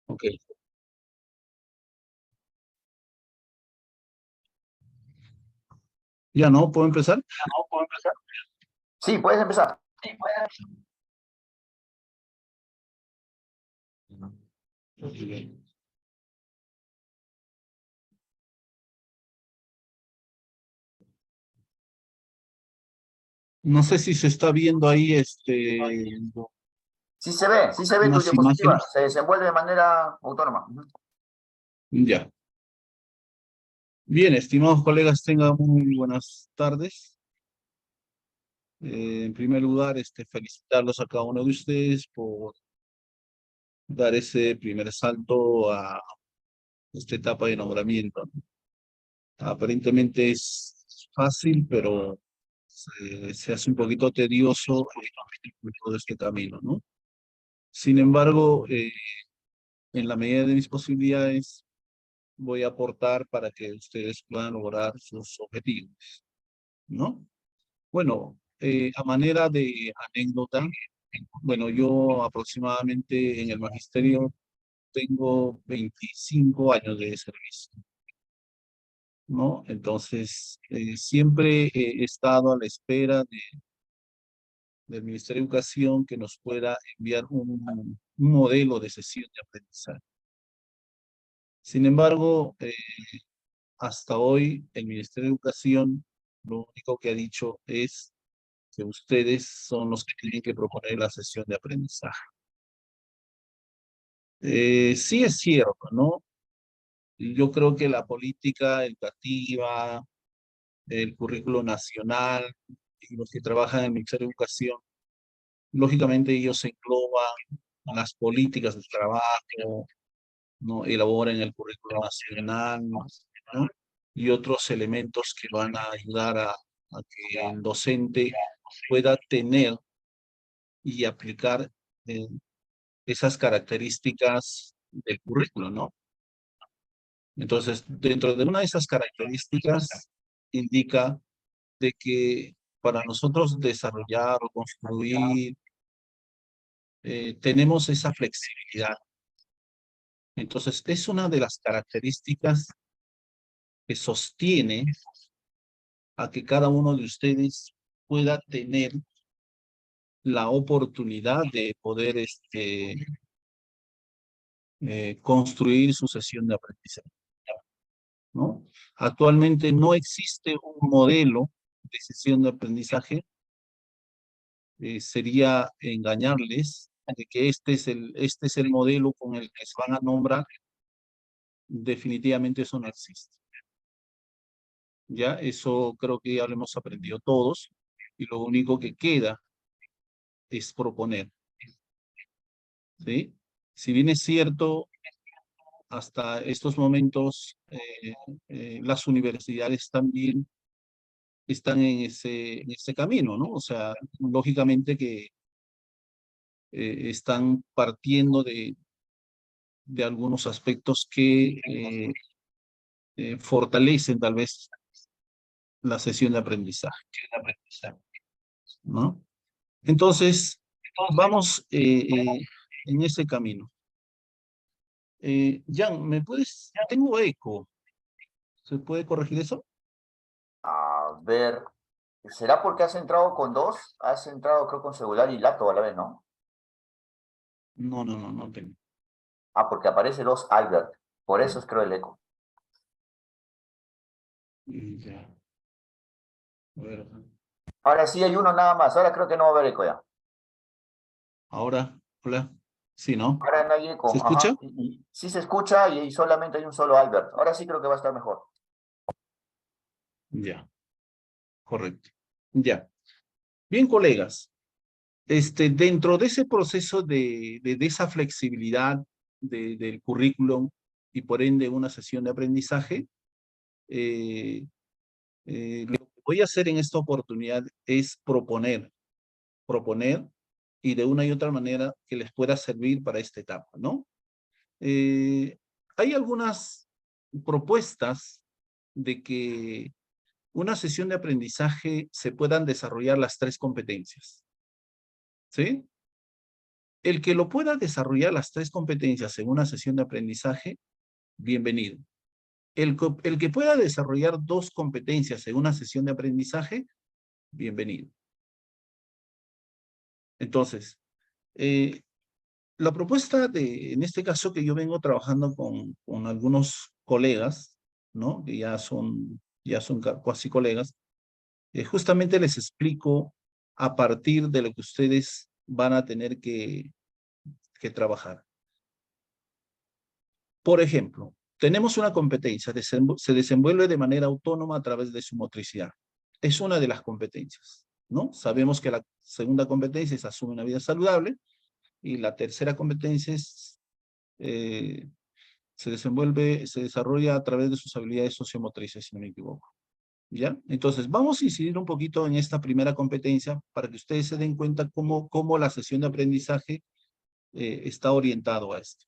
Ok. Ya no, ¿puedo empezar? Sí, puedes empezar. No sé si se está viendo ahí Sí se ve tu unas diapositiva, imágenes. se desenvuelve de manera autónoma. Ujú. Ya. Bien, estimados colegas, tengan muy buenas tardes. En primer lugar, felicitarlos a cada uno de ustedes por dar ese primer salto a esta etapa de nombramiento. Aparentemente es fácil, pero se hace un poquito tedioso todo este camino, ¿no? Sin embargo, en la medida de mis posibilidades, voy a aportar para que ustedes puedan lograr sus objetivos, ¿no? Bueno, a manera de anécdota, bueno, yo aproximadamente en el magisterio tengo 25 años de servicio, ¿no? Entonces, siempre he estado a la espera del Ministerio de Educación que nos pueda enviar un modelo de sesión de aprendizaje. Sin embargo, hasta hoy el Ministerio de Educación lo único que ha dicho es que ustedes son los que tienen que proponer la sesión de aprendizaje. Sí es cierto, ¿no? Yo creo que la política educativa, el currículo nacional y los que trabajan en el Ministerio de Educación, lógicamente ellos engloban las políticas de trabajo, ¿no? Elaboran el currículo nacional, ¿no? Y otros elementos que van a ayudar a que el docente pueda tener y aplicar eh, esas características del currículo, ¿no? Entonces, dentro de una de esas características indica de que para nosotros desarrollar o construir, tenemos esa flexibilidad. Entonces, es una de las características que sostiene a que cada uno de ustedes pueda tener la oportunidad de poder construir su sesión de aprendizaje, ¿no? Actualmente no existe un modelo de sesión de aprendizaje. Sería engañarles de que este es el modelo con el que se van a nombrar. Definitivamente eso no existe. Ya, eso creo que ya lo hemos aprendido todos y lo único que queda es proponer, ¿sí? Si bien es cierto, hasta estos momentos las universidades también están en ese camino, ¿no? O sea, lógicamente que están partiendo de algunos aspectos que fortalecen tal vez la sesión de aprendizaje, ¿no? Entonces, vamos en ese camino. Jan, ¿me puedes? Tengo eco. ¿Se puede corregir eso? A ver, ¿será porque has entrado con dos? Has entrado, creo, con celular y laptop a la vez, ¿no? No tengo. Ah, porque aparece dos Albert. Por eso es, creo, el eco. Ya. A ver, Ahora sí hay uno nada más. Ahora creo que no va a haber eco ya. ahora, hola. Sí, ¿no? Ahora no hay ¿Se eco. escucha? Ajá. Sí se escucha y solamente hay un solo Albert. Ahora sí creo que va a estar mejor. Ya, correcto. Ya. Bien, colegas. Dentro de ese proceso de esa flexibilidad del currículum y por ende una sesión de aprendizaje, eh, lo que voy a hacer en esta oportunidad es proponer y de una y otra manera que les pueda servir para esta etapa, ¿no? Hay algunas propuestas de que una sesión de aprendizaje se puedan desarrollar las tres competencias, ¿sí? El que lo pueda desarrollar las 3 competencias en una sesión de aprendizaje, bienvenido. El que pueda desarrollar 2 competencias en una sesión de aprendizaje, bienvenido. Entonces, la propuesta en este caso que yo vengo trabajando con algunos colegas, ¿no? Que ya son casi colegas, justamente les explico a partir de lo que ustedes van a tener que trabajar. Por ejemplo, tenemos una competencia, se desenvuelve de manera autónoma a través de su motricidad. Es una de las competencias, ¿no? Sabemos que la segunda competencia es asume una vida saludable y la tercera competencia es se desarrolla a través de sus habilidades sociomotrices, si no me equivoco. ¿Ya? Entonces, vamos a incidir un poquito en esta primera competencia para que ustedes se den cuenta cómo la sesión de aprendizaje está orientado a esto.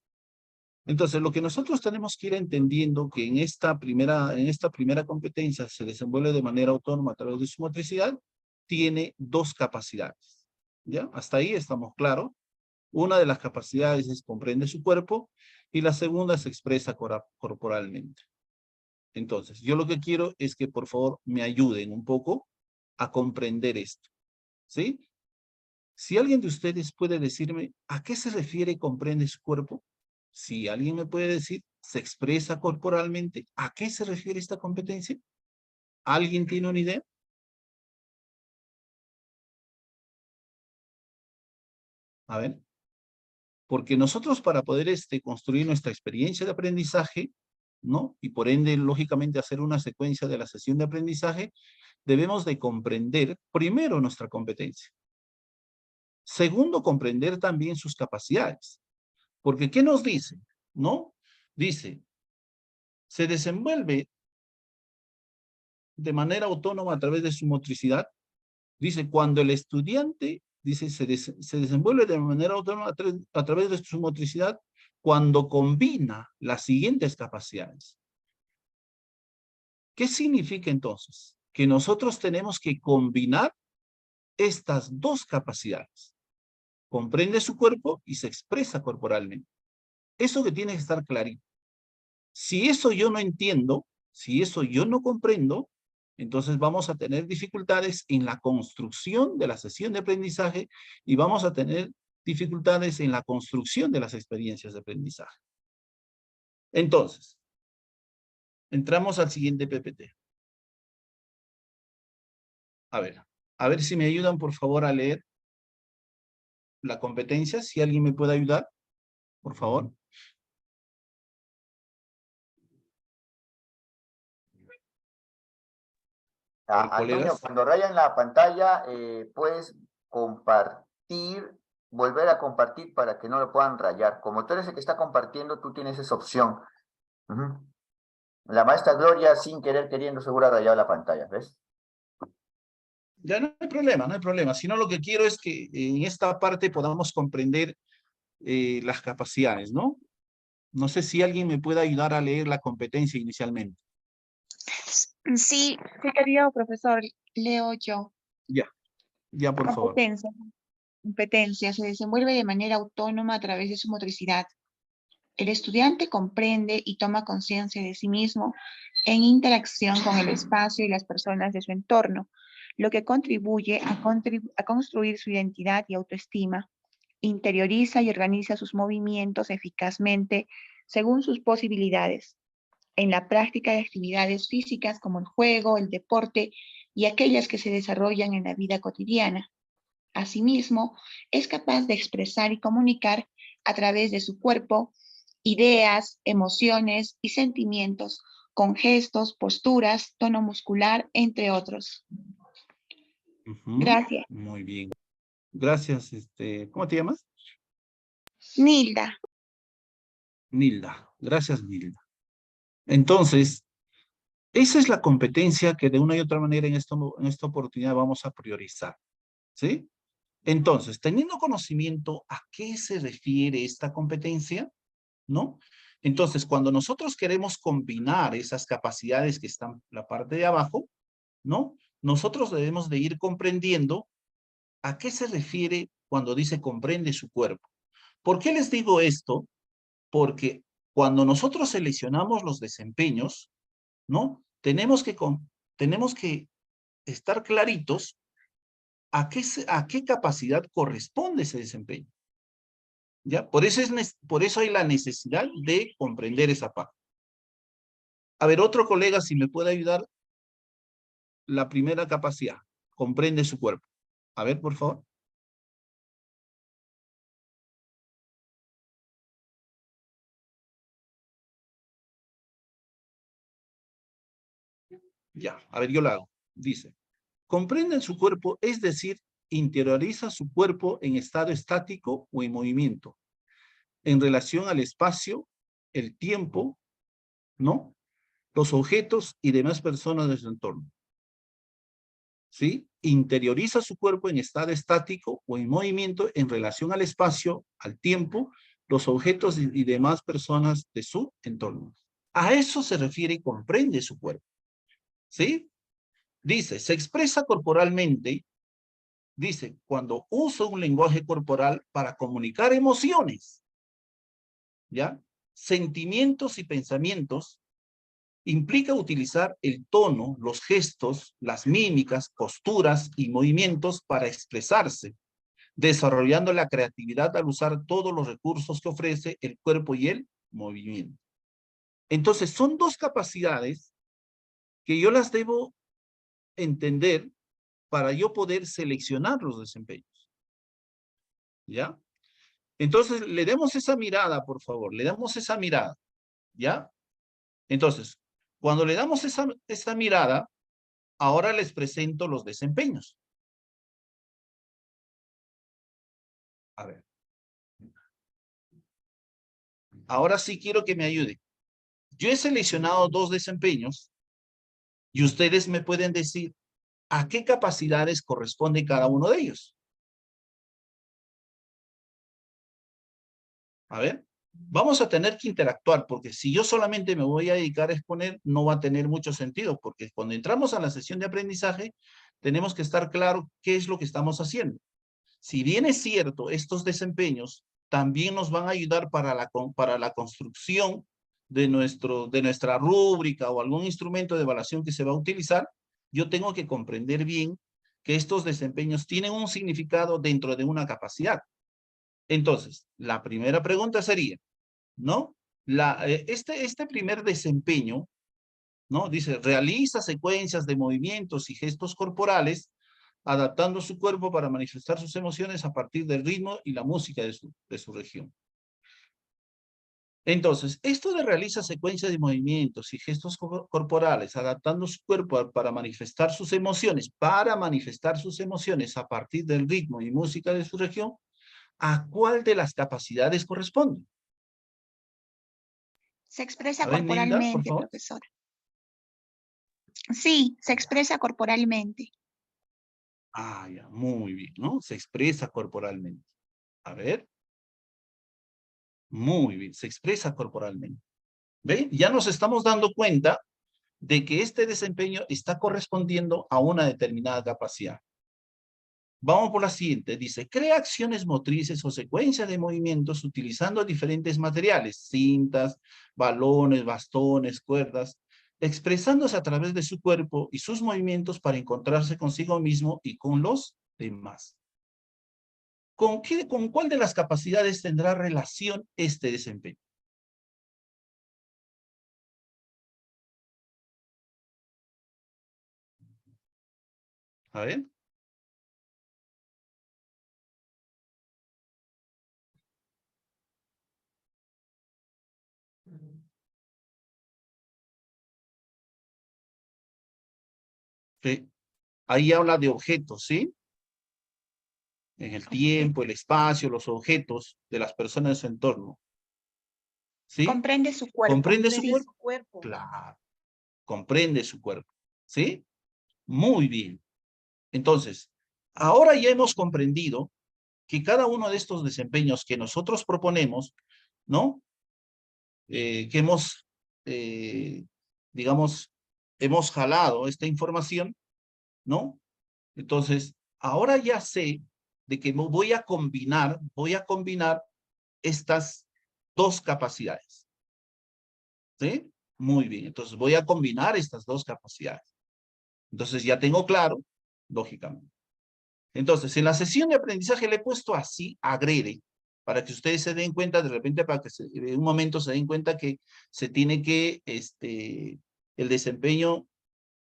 Entonces, lo que nosotros tenemos que ir entendiendo que en esta primera competencia se desenvuelve de manera autónoma a través de su motricidad, tiene 2 capacidades. ¿Ya? Hasta ahí estamos claros. Una de las capacidades es comprende su cuerpo y la segunda se expresa corporalmente. Entonces, yo lo que quiero es que por favor me ayuden un poco a comprender esto. ¿Sí? Si alguien de ustedes puede decirme a qué se refiere comprende su cuerpo, si alguien me puede decir se expresa corporalmente, ¿a qué se refiere esta competencia? ¿Alguien tiene una idea? A ver. Porque nosotros para poder construir nuestra experiencia de aprendizaje, ¿no? Y por ende, lógicamente, hacer una secuencia de la sesión de aprendizaje, debemos de comprender primero nuestra competencia. Segundo, comprender también sus capacidades. Porque, ¿qué nos dice? ¿No? Dice, se desenvuelve de manera autónoma a través de su motricidad. Dice, cuando el estudiante, dice, se desenvuelve de manera autónoma a través de su motricidad cuando combina las siguientes capacidades. ¿Qué significa entonces? Que nosotros tenemos que combinar estas 2 capacidades. Comprende su cuerpo y se expresa corporalmente. Eso que tiene que estar clarito. Si eso yo no entiendo, si eso yo no comprendo, entonces vamos a tener dificultades en la construcción de la sesión de aprendizaje y vamos a tener dificultades en la construcción de las experiencias de aprendizaje. Entonces, entramos al siguiente PPT. A ver si me ayudan por favor a leer la competencia, si alguien me puede ayudar, por favor. Antonio, Colegas. cuando rayan la pantalla, puedes compartir, volver a compartir para que no lo puedan rayar. Como tú eres el que está compartiendo, tú tienes esa opción. La maestra Gloria, sin querer, queriendo, seguro ha rayado la pantalla, ¿ves? Ya no hay problema, no hay problema. Sino lo que quiero es que en esta parte podamos comprender las capacidades, ¿no? No sé si alguien me puede ayudar a leer la competencia inicialmente. Sí, querido profesor, leo yo. Ya, por favor. Competencia se desenvuelve de manera autónoma a través de su motricidad. El estudiante comprende y toma conciencia de sí mismo en interacción con el espacio y las personas de su entorno, lo que contribuye a construir su identidad y autoestima. Interioriza y organiza sus movimientos eficazmente según sus posibilidades, en la práctica de actividades físicas como el juego, el deporte y aquellas que se desarrollan en la vida cotidiana. Asimismo, es capaz de expresar y comunicar a través de su cuerpo ideas, emociones y sentimientos con gestos, posturas, tono muscular, entre otros. Gracias. Muy bien. Gracias. ¿Cómo te llamas? Nilda. Nilda. Gracias, Nilda. Entonces, esa es la competencia que de una y otra manera en esta oportunidad vamos a priorizar. ¿Sí? Entonces, teniendo conocimiento a qué se refiere esta competencia, ¿no? Entonces, cuando nosotros queremos combinar esas capacidades que están en la parte de abajo, ¿no? Nosotros debemos de ir comprendiendo a qué se refiere cuando dice comprende su cuerpo. ¿Por qué les digo esto? Porque cuando nosotros seleccionamos los desempeños, ¿no? Tenemos que estar claritos a qué capacidad corresponde ese desempeño. ¿Ya? Por eso hay la necesidad de comprender esa parte. A ver, otro colega, si me puede ayudar, la primera capacidad, comprende su cuerpo. A ver, por favor. Ya, a ver, yo la hago. Dice, comprende su cuerpo, es decir, interioriza su cuerpo en estado estático o en movimiento, en relación al espacio, el tiempo, ¿no? Los objetos y demás personas de su entorno. ¿Sí? Interioriza su cuerpo en estado estático o en movimiento en relación al espacio, al tiempo, los objetos y demás personas de su entorno. A eso se refiere y comprende su cuerpo. ¿Sí? Dice, se expresa corporalmente, dice, cuando usa un lenguaje corporal para comunicar emociones, ¿ya? Sentimientos y pensamientos, implica utilizar el tono, los gestos, las mímicas, posturas y movimientos para expresarse, desarrollando la creatividad al usar todos los recursos que ofrece el cuerpo y el movimiento. Entonces, son dos capacidades que yo las debo entender para yo poder seleccionar los desempeños. ¿Ya? Entonces, le demos esa mirada, por favor, le damos esa mirada. ¿Ya? Entonces, cuando le damos esa mirada, ahora les presento los desempeños. A ver. Ahora sí quiero que me ayude. Yo he seleccionado dos desempeños y ustedes me pueden decir a qué capacidades corresponde cada uno de ellos. A ver, vamos a tener que interactuar porque si yo solamente me voy a dedicar a exponer, no va a tener mucho sentido porque cuando entramos a la sesión de aprendizaje, tenemos que estar claro qué es lo que estamos haciendo. Si bien es cierto, estos desempeños también nos van a ayudar para la construcción de nuestra rúbrica o algún instrumento de evaluación que se va a utilizar, yo tengo que comprender bien que estos desempeños tienen un significado dentro de una capacidad. Entonces, la primera pregunta sería, ¿no? Este primer desempeño, ¿no? Dice, realiza secuencias de movimientos y gestos corporales adaptando su cuerpo para manifestar sus emociones a partir del ritmo y la música de su región. Entonces, esto de realiza secuencias de movimientos y gestos corporales, adaptando su cuerpo para manifestar sus emociones, a partir del ritmo y música de su región, ¿a cuál de las capacidades corresponde? Se expresa A ver, Nilda, por corporalmente, favor. profesor. Sí, se expresa corporalmente. Ah, ya, muy bien, ¿no? Se expresa corporalmente. A ver. Muy bien, se expresa corporalmente. ¿Ven? Ya nos estamos dando cuenta de que este desempeño está correspondiendo a una determinada capacidad. Vamos por la siguiente. Dice, crea acciones motrices o secuencias de movimientos utilizando diferentes materiales, cintas, balones, bastones, cuerdas, expresándose a través de su cuerpo y sus movimientos para encontrarse consigo mismo y con los demás. ¿Con cuál de las capacidades tendrá relación este desempeño? A ver. Sí. Ahí habla de objetos, ¿sí? En el tiempo, el espacio, los objetos de las personas de su entorno. ¿Sí? Comprende su cuerpo. ¿Comprende su Sí. cuerpo? Claro. Comprende su cuerpo. ¿Sí? Muy bien. Entonces, ahora ya hemos comprendido que cada uno de estos desempeños que nosotros proponemos, ¿no? Que hemos, digamos, hemos jalado esta información, ¿no? Entonces, ahora ya sé de que voy a combinar estas dos capacidades. ¿Sí? Muy bien, entonces voy a combinar estas dos capacidades. Entonces ya tengo claro, lógicamente. Entonces, en la sesión de aprendizaje le he puesto así, agrede, para que ustedes se den cuenta, de repente, para que en un momento se den cuenta que se tiene que, el desempeño,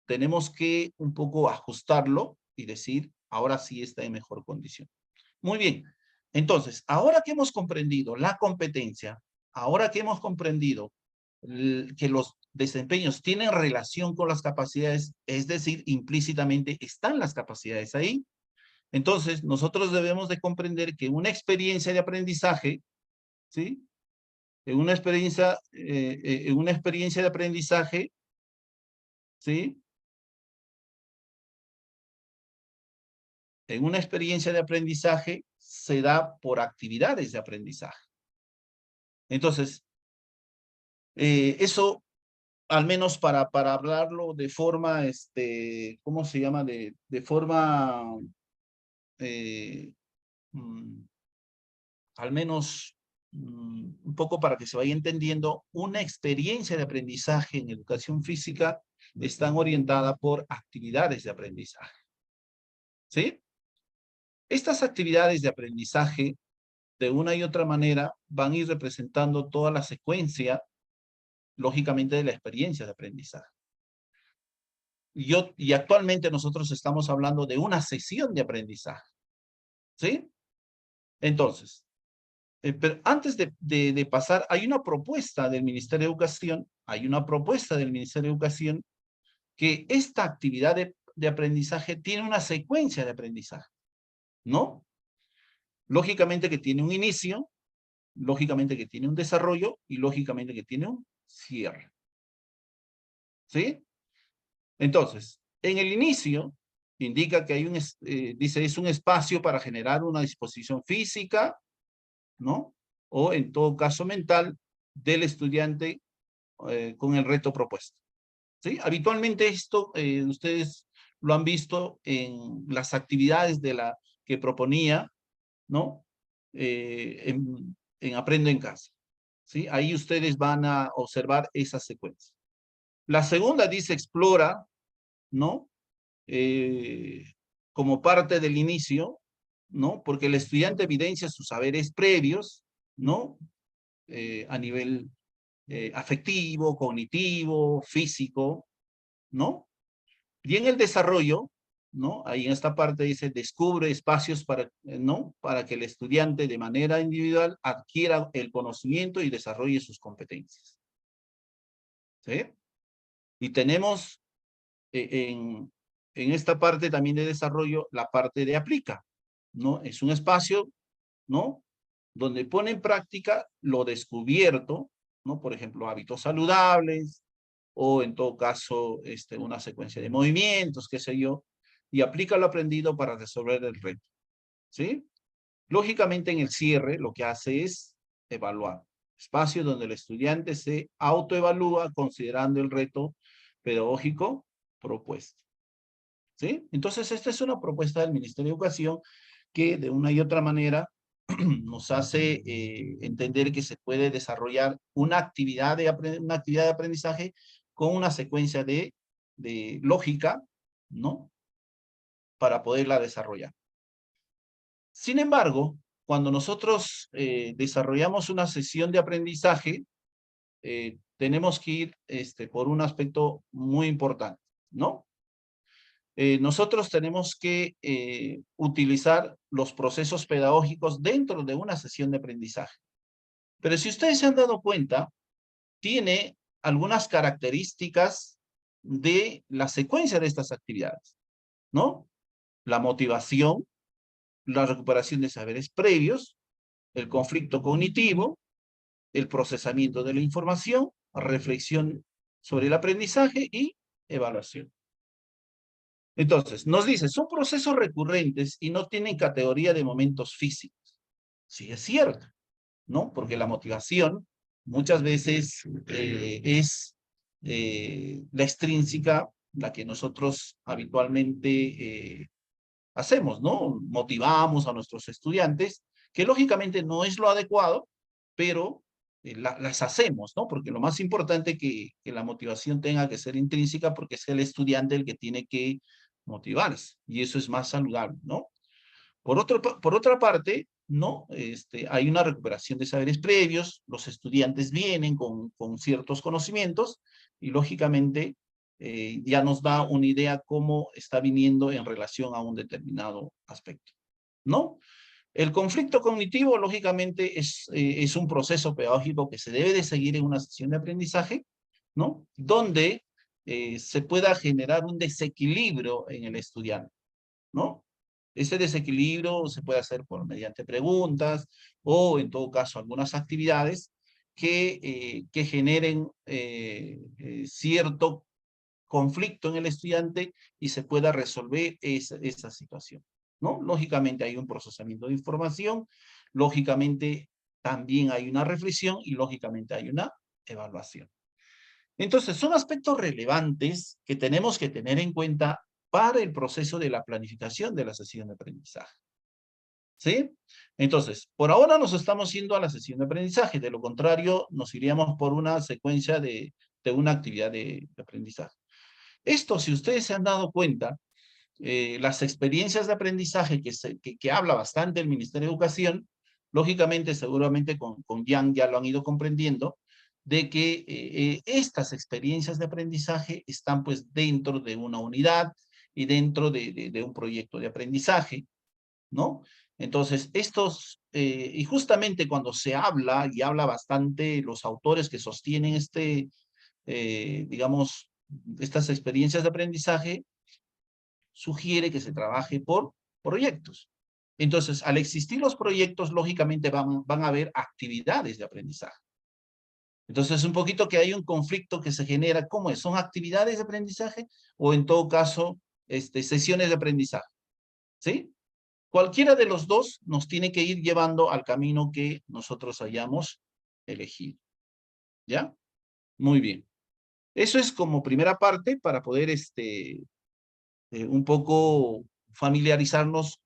tenemos que un poco ajustarlo y decir, ahora sí está en mejor condición. Muy bien. Entonces, ahora que hemos comprendido la competencia, ahora que hemos comprendido que los desempeños tienen relación con las capacidades, es decir, implícitamente están las capacidades ahí, entonces nosotros debemos de comprender que una experiencia de aprendizaje, ¿sí? En una experiencia de aprendizaje, ¿sí? En una experiencia de aprendizaje se da por actividades de aprendizaje. Entonces, eso, al menos para hablarlo de forma, ¿cómo se llama? De forma, al menos, un poco para que se vaya entendiendo, una experiencia de aprendizaje en educación física están orientada por actividades de aprendizaje. ¿Sí? Estas actividades de aprendizaje, de una y otra manera, van a ir representando toda la secuencia, lógicamente, de la experiencia de aprendizaje. Y actualmente nosotros estamos hablando de una sesión de aprendizaje. ¿Sí? Entonces, pero antes de pasar, hay una propuesta del Ministerio de Educación, que esta actividad de aprendizaje tiene una secuencia de aprendizaje, ¿no? Lógicamente que tiene un inicio, lógicamente que tiene un desarrollo y lógicamente que tiene un cierre. ¿Sí? Entonces, en el inicio, indica que hay dice, es un espacio para generar una disposición física, ¿no? O en todo caso mental del estudiante con el reto propuesto. ¿Sí? Habitualmente esto ustedes lo han visto en las actividades que proponía, ¿no? En Aprendo en Casa. ¿Sí? Ahí ustedes van a observar esa secuencia. La segunda dice explora, ¿no? Como parte del inicio, ¿no? Porque el estudiante evidencia sus saberes previos, ¿no? A nivel afectivo, cognitivo, físico, ¿no? Y en el desarrollo, ¿no? Ahí en esta parte dice, descubre espacios para, ¿no? Para que el estudiante de manera individual adquiera el conocimiento y desarrolle sus competencias. ¿Sí? Y tenemos en esta parte también de desarrollo la parte de aplica, ¿no? Es un espacio, ¿no? Donde pone en práctica lo descubierto, ¿no? Por ejemplo, hábitos saludables, o en todo caso, una secuencia de movimientos, qué sé yo, y aplica lo aprendido para resolver el reto, ¿sí? Lógicamente, en el cierre, lo que hace es evaluar. Espacio donde el estudiante se autoevalúa considerando el reto pedagógico propuesto, ¿sí? Entonces, esta es una propuesta del Ministerio de Educación que de una y otra manera nos hace entender que se puede desarrollar una actividad de aprendizaje con una secuencia de lógica, ¿no? Para poderla desarrollar. Sin embargo, cuando nosotros desarrollamos una sesión de aprendizaje, tenemos que ir por un aspecto muy importante, ¿no? Nosotros tenemos que utilizar los procesos pedagógicos dentro de una sesión de aprendizaje. Pero si ustedes se han dado cuenta, tiene algunas características de la secuencia de estas actividades, ¿no? La motivación, la recuperación de saberes previos, el conflicto cognitivo, el procesamiento de la información, reflexión sobre el aprendizaje y evaluación. Entonces, nos dice, son procesos recurrentes y no tienen categoría de momentos físicos. Sí, es cierto, ¿no? Porque la motivación muchas veces es la extrínseca, la que nosotros habitualmente hacemos, ¿no? Motivamos a nuestros estudiantes, que lógicamente no es lo adecuado, pero las hacemos, ¿no? Porque lo más importante es que la motivación tenga que ser intrínseca, porque es el estudiante el que tiene que motivarse, y eso es más saludable, ¿no? Por otra parte, ¿no? Hay una recuperación de saberes previos, los estudiantes vienen con ciertos conocimientos, y lógicamente ya nos da una idea cómo está viniendo en relación a un determinado aspecto, ¿no? El conflicto cognitivo, lógicamente, es un proceso pedagógico que se debe de seguir en una sesión de aprendizaje, ¿no? Donde se pueda generar un desequilibrio en el estudiante, ¿no? Ese desequilibrio se puede hacer mediante preguntas o, en todo caso, algunas actividades que generen cierto conflicto en el estudiante y se pueda resolver esa situación, ¿no? Lógicamente hay un procesamiento de información, lógicamente también hay una reflexión y lógicamente hay una evaluación. Entonces, son aspectos relevantes que tenemos que tener en cuenta para el proceso de la planificación de la sesión de aprendizaje. ¿Sí? Entonces, por ahora nos estamos yendo a la sesión de aprendizaje, de lo contrario nos iríamos por una secuencia de una actividad de aprendizaje. Esto, si ustedes se han dado cuenta, las experiencias de aprendizaje que habla bastante el Ministerio de Educación, lógicamente, seguramente con Jan ya lo han ido comprendiendo, de que estas experiencias de aprendizaje están pues dentro de una unidad y dentro de un proyecto de aprendizaje, ¿no? Entonces, y justamente cuando se habla, y habla bastante los autores que sostienen digamos, estas experiencias de aprendizaje, sugiere que se trabaje por proyectos. Entonces, al existir los proyectos, lógicamente van a haber actividades de aprendizaje. Entonces, un poquito que hay un conflicto que se genera, ¿cómo es? ¿Son actividades de aprendizaje o en todo caso, sesiones de aprendizaje? ¿Sí? Cualquiera de los dos nos tiene que ir llevando al camino que nosotros hayamos elegido. ¿Ya? Muy bien. Eso es como primera parte para poder un poco familiarizarnos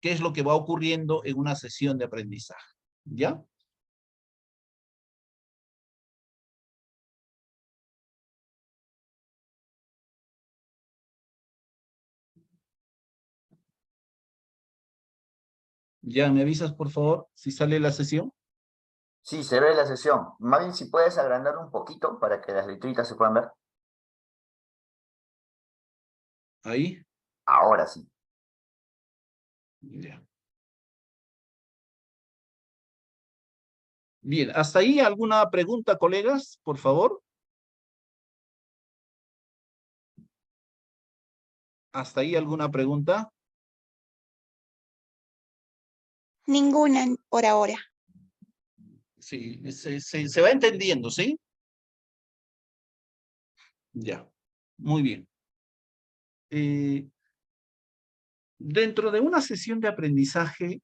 qué es lo que va ocurriendo en una sesión de aprendizaje. ¿Ya? Ya, ¿me avisas, por favor, si sale la sesión? Sí, se ve la sesión. Más bien, si puedes agrandar un poquito para que las letritas se puedan ver. Ahí. Ahora sí. Ya. Bien, ¿hasta ahí alguna pregunta, colegas, por favor? ¿Hasta ahí alguna pregunta? Ninguna por ahora. Sí, se va entendiendo, ¿sí? Ya, muy bien. Dentro de una sesión de aprendizaje,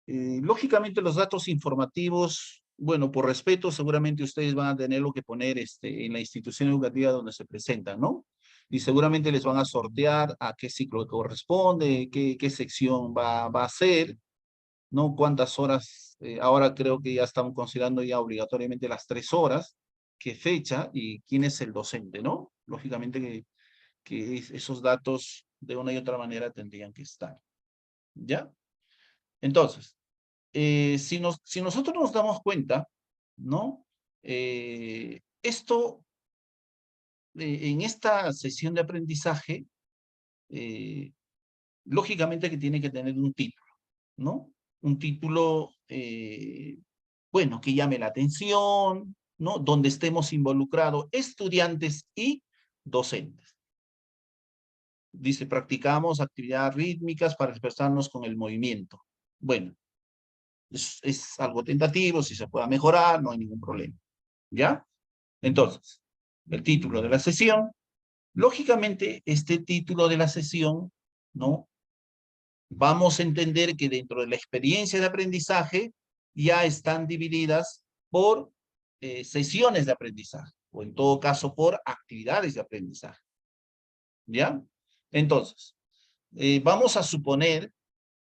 lógicamente los datos informativos, bueno, por respeto, seguramente ustedes van a tener lo que poner en la institución educativa donde se presentan, ¿no? Y seguramente les van a sortear a qué ciclo corresponde, qué sección va a ser, ¿no? Cuántas horas, ahora creo que ya estamos considerando ya obligatoriamente las 3 horas, qué fecha y quién es el docente, ¿no? Lógicamente que esos datos de una y otra manera tendrían que estar, ¿ya? Entonces, si nosotros nos damos cuenta, ¿no? Esto, en esta sesión de aprendizaje, lógicamente que tiene que tener un título, ¿no? Un título, bueno, que llame la atención, ¿no? Donde estemos involucrados estudiantes y docentes. Dice, practicamos actividades rítmicas para expresarnos con el movimiento. Bueno, es algo tentativo, si se pueda mejorar, no hay ningún problema. ¿Ya? Entonces, el título de la sesión, lógicamente, este título de la sesión, ¿no? Vamos a entender que dentro de la experiencia de aprendizaje ya están divididas por sesiones de aprendizaje, o en todo caso por actividades de aprendizaje. ¿Ya? Entonces, vamos a suponer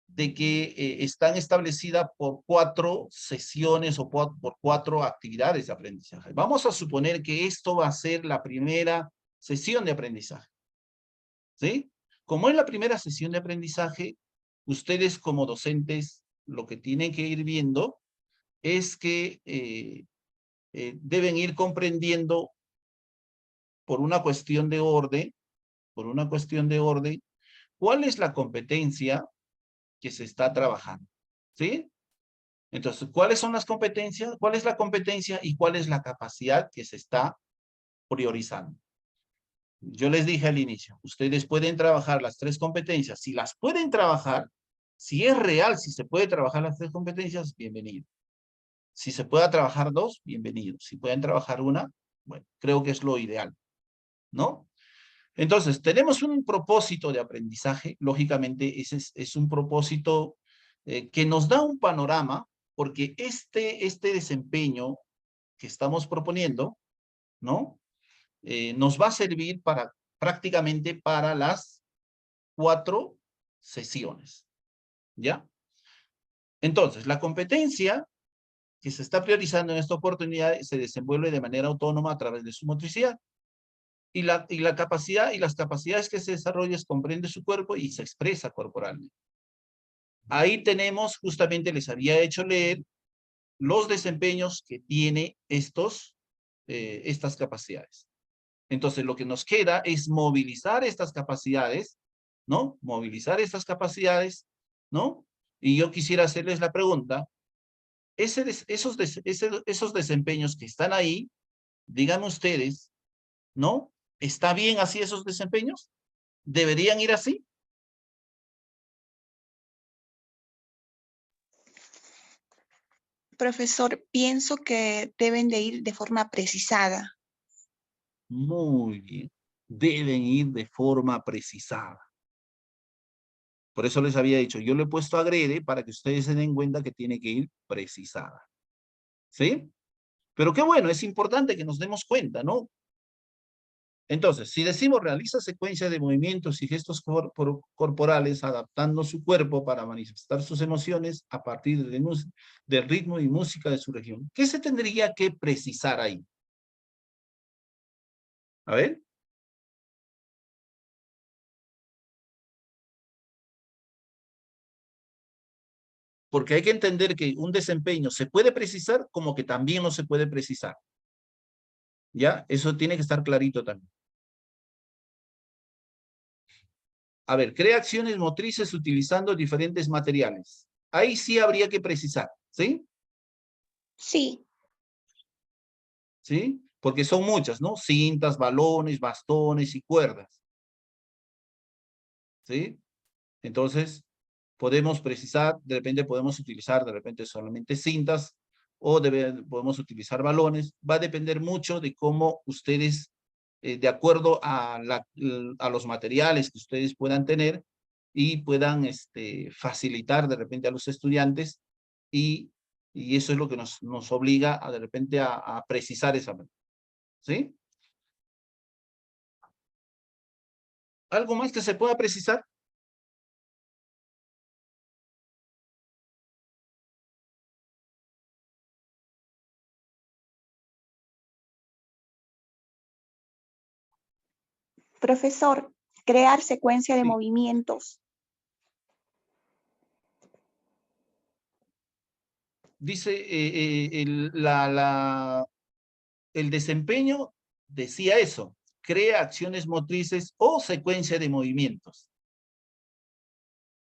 de que están establecidas por 4 sesiones o por 4 actividades de aprendizaje. Vamos a suponer que esto va a ser la primera sesión de aprendizaje. ¿Sí? Como es la primera sesión de aprendizaje, ustedes como docentes lo que tienen que ir viendo es que deben ir comprendiendo por una cuestión de orden, cuál es la competencia que se está trabajando. ¿Sí? Entonces, ¿cuáles son las competencias? ¿Cuál es la competencia y cuál es la capacidad que se está priorizando? Yo les dije al inicio, ustedes pueden trabajar las 3 competencias. Si las pueden trabajar, si es real, si se puede trabajar las 3 competencias, bienvenido. Si se puede trabajar 2, bienvenido. Si pueden trabajar una, bueno, creo que es lo ideal, ¿no? Entonces, tenemos un propósito de aprendizaje. Lógicamente, ese es un propósito que nos da un panorama, porque este desempeño que estamos proponiendo, ¿no? Nos va a servir prácticamente para las 4 sesiones, ¿ya? Entonces, la competencia que se está priorizando en esta oportunidad se desenvuelve de manera autónoma a través de su motricidad. Y la capacidad y las capacidades que se desarrolla comprende su cuerpo y se expresa corporalmente. Ahí tenemos, justamente les había hecho leer los desempeños que tiene estas capacidades. Entonces, lo que nos queda es movilizar estas capacidades, ¿no? Movilizar estas capacidades, ¿no? Y yo quisiera hacerles la pregunta, esos desempeños que están ahí, díganme ustedes, ¿no? ¿Está bien así esos desempeños? ¿Deberían ir así? Profesor, pienso que deben de ir de forma precisada. Muy bien. Deben ir de forma precisada. Por eso les había dicho, yo le he puesto agrede para que ustedes se den cuenta que tiene que ir precisada. ¿Sí? Pero qué bueno, es importante que nos demos cuenta, ¿no? Entonces, si decimos realiza secuencia de movimientos y gestos corporales adaptando su cuerpo para manifestar sus emociones a partir del ritmo y música de su región, ¿qué se tendría que precisar ahí? A ver. Porque hay que entender que un desempeño se puede precisar como que también no se puede precisar. ¿Ya? Eso tiene que estar clarito también. A ver, crea acciones motrices utilizando diferentes materiales. Ahí sí habría que precisar, ¿sí? Sí. ¿Sí? Porque son muchas, ¿no? Cintas, balones, bastones y cuerdas. ¿Sí? Entonces, podemos precisar, de repente podemos utilizar de repente solamente cintas o podemos utilizar balones. Va a depender mucho de cómo ustedes, de acuerdo a los materiales que ustedes puedan tener y puedan facilitar de repente a los estudiantes y eso es lo que nos obliga a de repente a precisar esa manera. ¿Sí? ¿Algo más que se pueda precisar? Profesor, crear secuencia de Sí. movimientos. Dice, el desempeño decía eso, crea acciones motrices o secuencia de movimientos.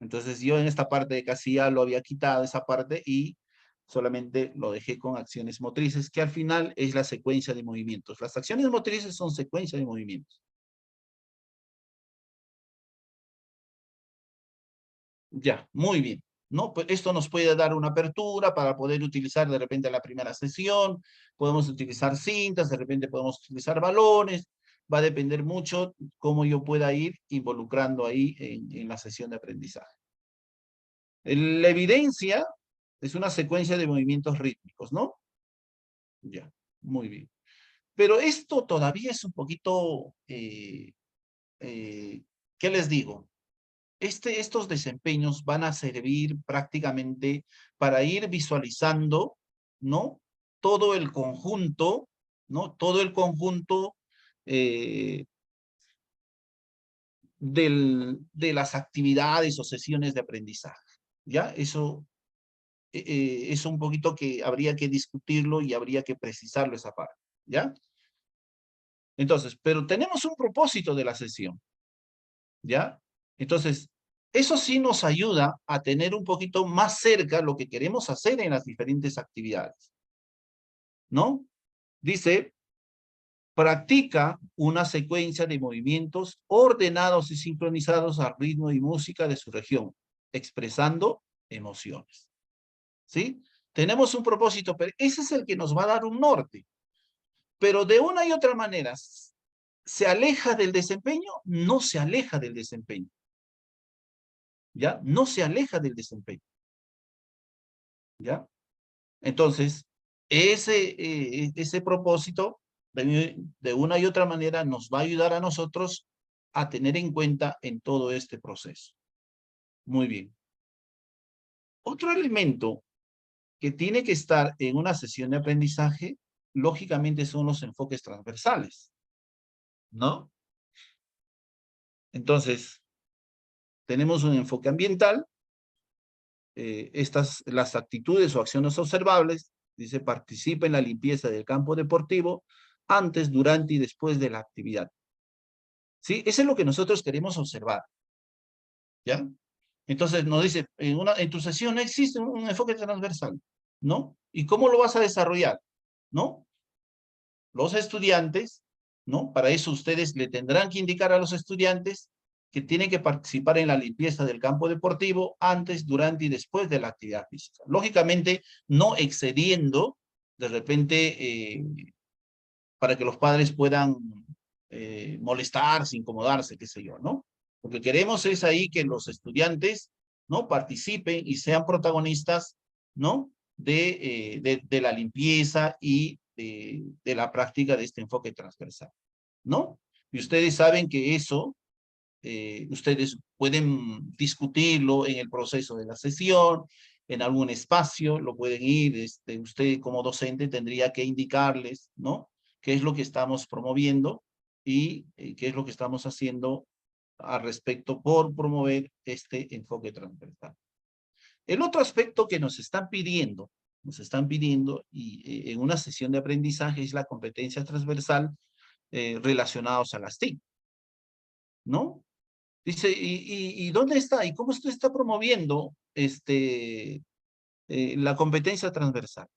Entonces yo en esta parte de casilla lo había quitado esa parte y solamente lo dejé con acciones motrices, que al final es la secuencia de movimientos. Las acciones motrices son secuencia de movimientos. Ya, muy bien. ¿No? Pues esto nos puede dar una apertura para poder utilizar de repente la primera sesión, podemos utilizar cintas, de repente podemos utilizar balones, va a depender mucho cómo yo pueda ir involucrando ahí en la sesión de aprendizaje. La evidencia es una secuencia de movimientos rítmicos, ¿no? Ya, muy bien. Pero esto todavía es un poquito, ¿qué les digo? estos desempeños van a servir prácticamente para ir visualizando, ¿no? Todo el conjunto, ¿no? Todo el conjunto de las actividades o sesiones de aprendizaje, ¿ya? Eso es un poquito que habría que discutirlo y habría que precisarlo esa parte, ¿ya? Entonces, pero tenemos un propósito de la sesión, ¿ya? Entonces, eso sí nos ayuda a tener un poquito más cerca lo que queremos hacer en las diferentes actividades, ¿no? Dice, practica una secuencia de movimientos ordenados y sincronizados al ritmo y música de su región, expresando emociones, ¿sí? Tenemos un propósito, pero ese es el que nos va a dar un norte. Pero de una y otra manera, ¿se aleja del desempeño? No se aleja del desempeño. ¿Ya? No se aleja del desempeño. ¿Ya? Entonces, ese propósito, de una y otra manera, nos va a ayudar a nosotros a tener en cuenta en todo este proceso. Muy bien. Otro elemento que tiene que estar en una sesión de aprendizaje, lógicamente son los enfoques transversales, ¿no? Entonces, tenemos un enfoque ambiental, las actitudes o acciones observables, dice, participa en la limpieza del campo deportivo antes, durante y después de la actividad. ¿Sí? Eso es lo que nosotros queremos observar. ¿Ya? Entonces nos dice, en tu sesión no existe un enfoque transversal, ¿no? ¿Y cómo lo vas a desarrollar? ¿No? Los estudiantes, ¿no? Para eso ustedes le tendrán que indicar a los estudiantes que tienen que participar en la limpieza del campo deportivo antes, durante y después de la actividad física. Lógicamente, no excediendo, de repente, para que los padres puedan molestarse, incomodarse, qué sé yo, ¿no? Lo que queremos es ahí que los estudiantes, ¿no? Participen y sean protagonistas, ¿no? De la limpieza y de la práctica de este enfoque transversal, ¿no? Y ustedes saben que eso, ustedes pueden discutirlo en el proceso de la sesión, en algún espacio, lo pueden ir, usted como docente tendría que indicarles, ¿no? Qué es lo que estamos promoviendo y qué es lo que estamos haciendo al respecto por promover este enfoque transversal. El otro aspecto que nos están pidiendo y en una sesión de aprendizaje es la competencia transversal relacionados a las TIC, ¿no? Dice, ¿y dónde está? ¿Y cómo usted está promoviendo la competencia transversal?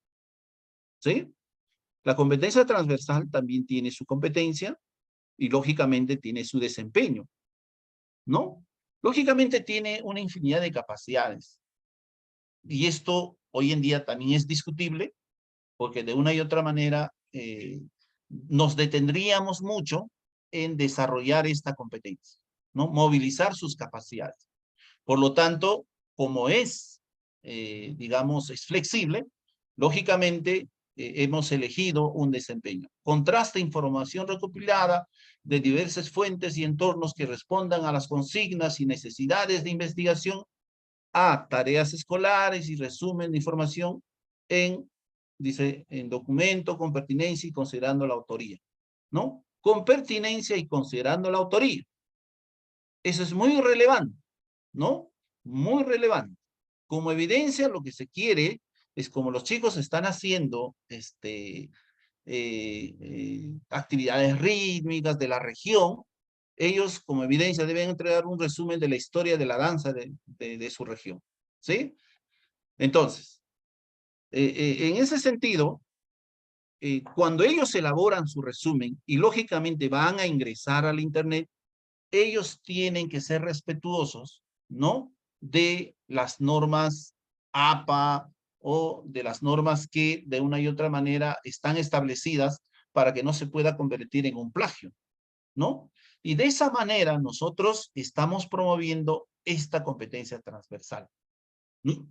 ¿Sí? La competencia transversal también tiene su competencia y lógicamente tiene su desempeño, ¿no? Lógicamente tiene una infinidad de capacidades. Y esto hoy en día también es discutible porque de una y otra manera nos detendríamos mucho en desarrollar esta competencia, ¿no? Movilizar sus capacidades. Por lo tanto, como es, digamos, es flexible, lógicamente hemos elegido un desempeño. Contrasta información recopilada de diversas fuentes y entornos que respondan a las consignas y necesidades de investigación, a tareas escolares y resumen de información dice, en documento con pertinencia y considerando la autoría, ¿no? Con pertinencia y considerando la autoría. Eso es muy relevante, ¿no? Muy relevante. Como evidencia, lo que se quiere es como los chicos están haciendo actividades rítmicas de la región, ellos como evidencia deben entregar un resumen de la historia de la danza de su región, ¿sí? Entonces, en ese sentido, cuando ellos elaboran su resumen y lógicamente van a ingresar al internet, ellos tienen que ser respetuosos, ¿no? De las normas APA o de las normas que de una y otra manera están establecidas para que no se pueda convertir en un plagio, ¿no? Y de esa manera nosotros estamos promoviendo esta competencia transversal, ¿no?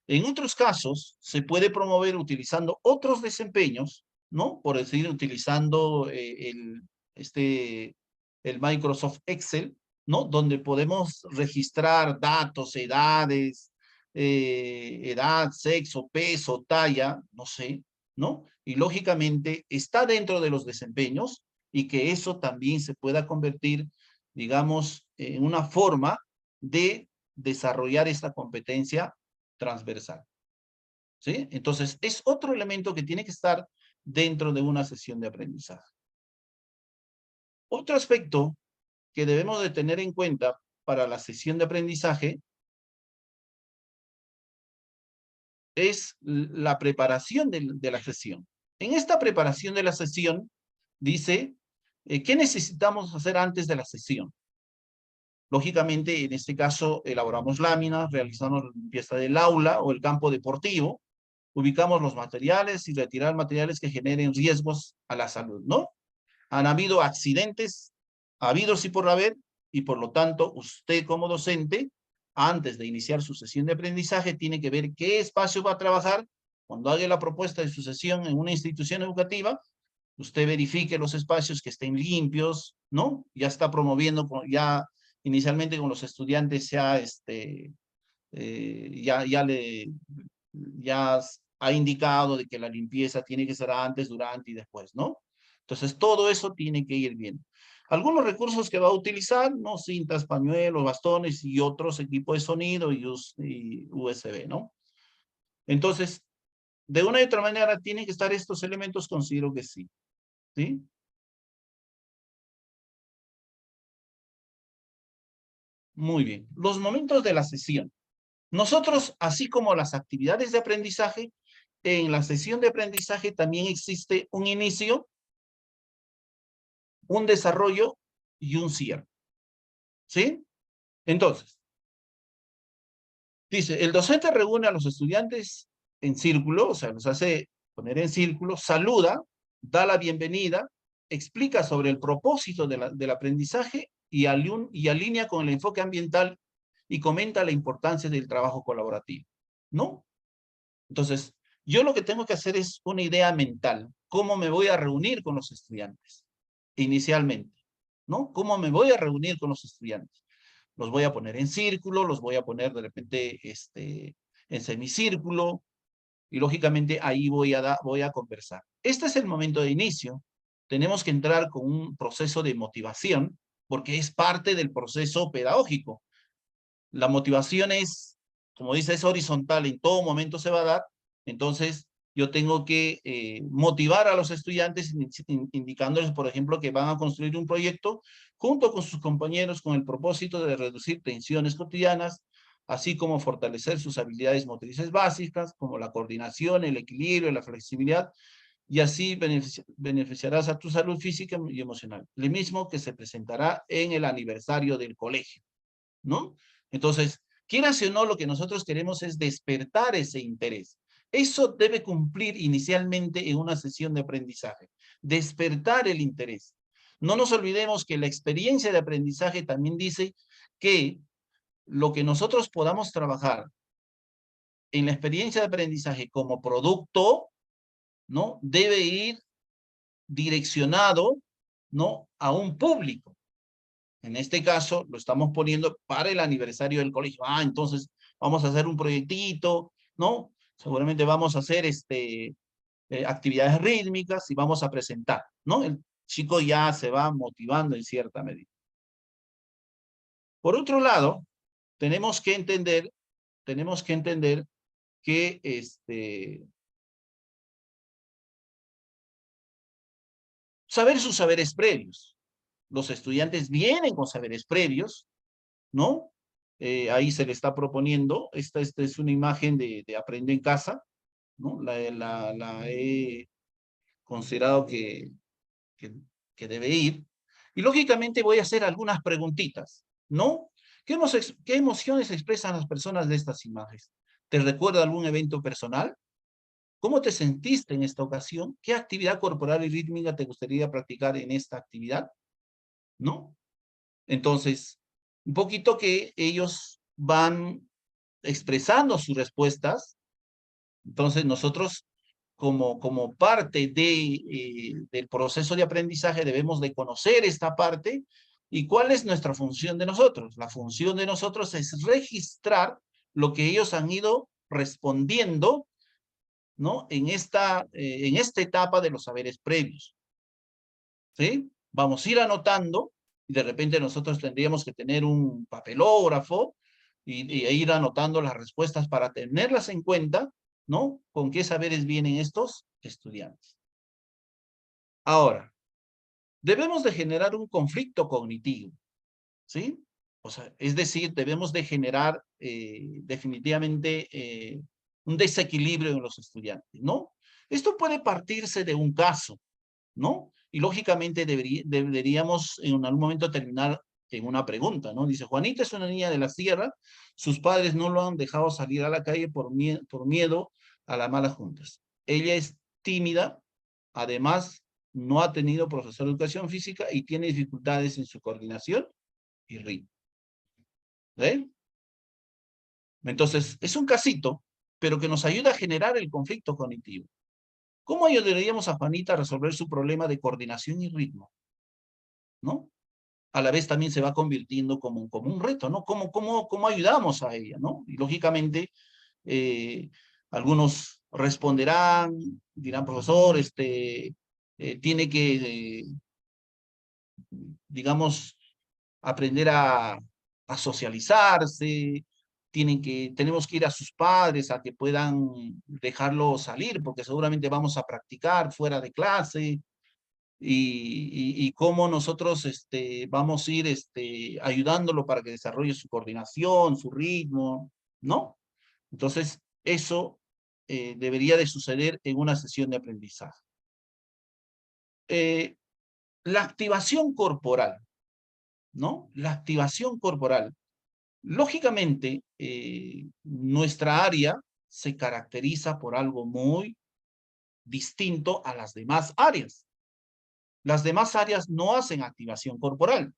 En otros casos se puede promover utilizando otros desempeños, ¿no? Por decir, utilizando el Microsoft Excel, ¿no? Donde podemos registrar datos, edades, edad, sexo, peso, talla, no sé, ¿no? Y lógicamente está dentro de los desempeños y que eso también se pueda convertir, digamos, en una forma de desarrollar esta competencia transversal. ¿Sí? Entonces, es otro elemento que tiene que estar dentro de una sesión de aprendizaje. Otro aspecto que debemos de tener en cuenta para la sesión de aprendizaje es la preparación de la sesión. En esta preparación de la sesión, dice, ¿qué necesitamos hacer antes de la sesión? Lógicamente, en este caso, elaboramos láminas, realizamos la limpieza del aula o el campo deportivo, ubicamos los materiales y retirar materiales que generen riesgos a la salud, ¿no? Han habido accidentes, habidos y por haber, y por lo tanto, usted como docente, antes de iniciar su sesión de aprendizaje, tiene que ver qué espacio va a trabajar. Cuando haga la propuesta de su sesión en una institución educativa, usted verifique los espacios que estén limpios, ¿no? Ya está promoviendo, ya inicialmente con los estudiantes ya ha indicado de que la limpieza tiene que ser antes, durante y después, ¿no? Entonces, todo eso tiene que ir bien. Algunos recursos que va a utilizar, ¿no? Cintas, pañuelos, bastones y otros equipos de sonido y USB, ¿no? Entonces, de una y otra manera, tienen que estar estos elementos, considero que sí. ¿Sí? Muy bien. Los momentos de la sesión. Nosotros, así como las actividades de aprendizaje, en la sesión de aprendizaje también existe un inicio, un desarrollo y un cierre. ¿Sí? Entonces, dice, el docente reúne a los estudiantes en círculo, o sea, los hace poner en círculo, saluda, da la bienvenida, explica sobre el propósito del aprendizaje y alinea con el enfoque ambiental y comenta la importancia del trabajo colaborativo, ¿no? Entonces, yo lo que tengo que hacer es una idea mental, cómo me voy a reunir con los estudiantes, inicialmente, ¿no? ¿Cómo me voy a reunir con los estudiantes? Los voy a poner en círculo, los voy a poner de repente en semicírculo, y lógicamente ahí voy a conversar. Este es el momento de inicio. Tenemos que entrar con un proceso de motivación, porque es parte del proceso pedagógico. La motivación es, como dice, es horizontal, en todo momento se va a dar. Entonces, yo tengo que motivar a los estudiantes indicándoles, por ejemplo, que van a construir un proyecto junto con sus compañeros con el propósito de reducir tensiones cotidianas, así como fortalecer sus habilidades motrices básicas, como la coordinación, el equilibrio, la flexibilidad, y así beneficiarás a tu salud física y emocional. Lo mismo que se presentará en el aniversario del colegio, ¿no? Entonces, quieras o no, lo que nosotros queremos es despertar ese interés. Eso debe cumplir inicialmente en una sesión de aprendizaje. Despertar el interés. No nos olvidemos que la experiencia de aprendizaje también dice que lo que nosotros podamos trabajar en la experiencia de aprendizaje como producto, ¿no? Debe ir direccionado, ¿no? A un público. En este caso, lo estamos poniendo para el aniversario del colegio. Ah, entonces vamos a hacer un proyectito, ¿no? Seguramente vamos a hacer actividades rítmicas y vamos a presentar, ¿no? El chico ya se va motivando en cierta medida. Por otro lado, tenemos que entender que saber sus saberes previos. Los estudiantes vienen con saberes previos, ¿no? Ahí se le está proponiendo, esta es una imagen de Aprende en Casa, ¿no? La he considerado que, que debe ir. Y lógicamente voy a hacer algunas preguntitas, ¿no? ¿Qué emociones expresan las personas de estas imágenes? ¿Te recuerda algún evento personal? ¿Cómo te sentiste en esta ocasión? ¿Qué actividad corporal y rítmica te gustaría practicar en esta actividad? ¿No? Entonces, un poquito que ellos van expresando sus respuestas. Entonces, nosotros como parte del proceso de aprendizaje debemos de conocer esta parte ¿Y cuál es nuestra función de nosotros? La función de nosotros es registrar lo que ellos han ido respondiendo, ¿no? En esta etapa de los saberes previos. ¿Sí? Vamos a ir anotando y de repente nosotros tendríamos que tener un papelógrafo y ir anotando las respuestas para tenerlas en cuenta, ¿no? ¿Con qué saberes vienen estos estudiantes? Ahora, debemos de generar un conflicto cognitivo, ¿sí? O sea, es decir, debemos de generar definitivamente un desequilibrio en los estudiantes, ¿no? Esto puede partirse de un caso, ¿no? Y lógicamente deberíamos en algún momento terminar en una pregunta, ¿no? Dice, Juanita es una niña de la sierra, sus padres no lo han dejado salir a la calle por miedo a las malas juntas. Ella es tímida, además no ha tenido profesor de educación física y tiene dificultades en su coordinación y ritmo. ¿Ven? Entonces, es un casito, pero que nos ayuda a generar el conflicto cognitivo. ¿Cómo ayudaríamos a Juanita a resolver su problema de coordinación y ritmo? ¿No? A la vez también se va convirtiendo como un reto, ¿no? ¿Cómo ayudamos a ella, ¿no? Y lógicamente, algunos responderán, dirán, profesor, tiene que, digamos, aprender a socializarse, tenemos que ir a sus padres a que puedan dejarlo salir, porque seguramente vamos a practicar fuera de clase, y cómo nosotros vamos a ir ayudándolo para que desarrolle su coordinación, su ritmo, ¿no? Entonces, eso debería de suceder en una sesión de aprendizaje. La activación corporal, ¿no? La activación corporal. Lógicamente, nuestra área se caracteriza por algo muy distinto a las demás áreas. Las demás áreas no hacen activación corporal.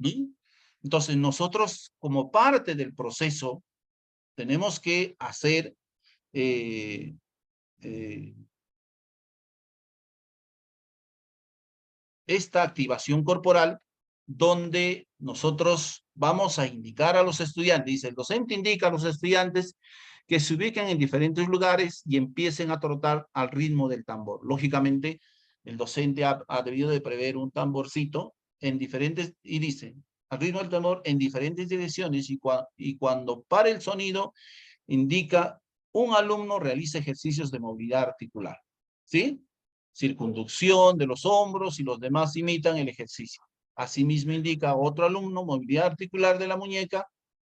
¿Sí? Entonces, nosotros, como parte del proceso, tenemos que hacer esta activación corporal donde nosotros vamos a indicar a los estudiantes, dice el docente indica a los estudiantes que se ubiquen en diferentes lugares y empiecen a trotar al ritmo del tambor. Lógicamente, el docente ha debido de prever un tamborcito en diferentes, y dice, al ritmo del tambor en diferentes direcciones, y cuando pare el sonido, indica un alumno realiza ejercicios de movilidad articular. ¿Sí? Circunducción de los hombros y los demás imitan el ejercicio. Asimismo indica otro alumno movilidad articular de la muñeca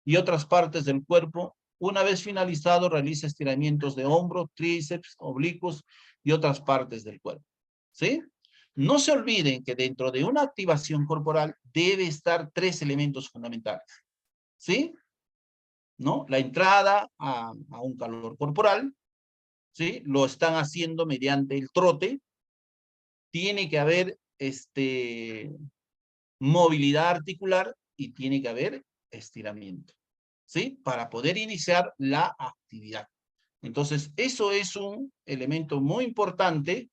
y otras partes del cuerpo. Una vez finalizado, realiza estiramientos de hombro, tríceps, oblicuos y otras partes del cuerpo. ¿Sí? No se olviden que dentro de una activación corporal debe estar 3 elementos fundamentales. ¿Sí? ¿No? La entrada a un calor corporal, ¿sí? Lo están haciendo mediante el trote. Tiene que haber movilidad articular y tiene que haber estiramiento, ¿sí? Para poder iniciar la actividad. Entonces, eso es un elemento muy importante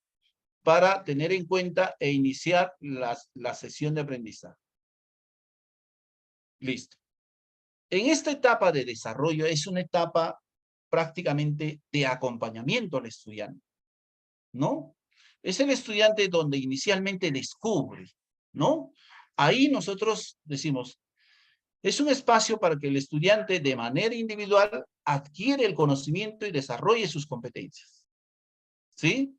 para tener en cuenta e iniciar la sesión de aprendizaje. Listo. En esta etapa de desarrollo es una etapa prácticamente de acompañamiento al estudiante, ¿no? Es el estudiante donde inicialmente descubre, ¿no? Ahí nosotros decimos, es un espacio para que el estudiante de manera individual adquiere el conocimiento y desarrolle sus competencias, ¿sí?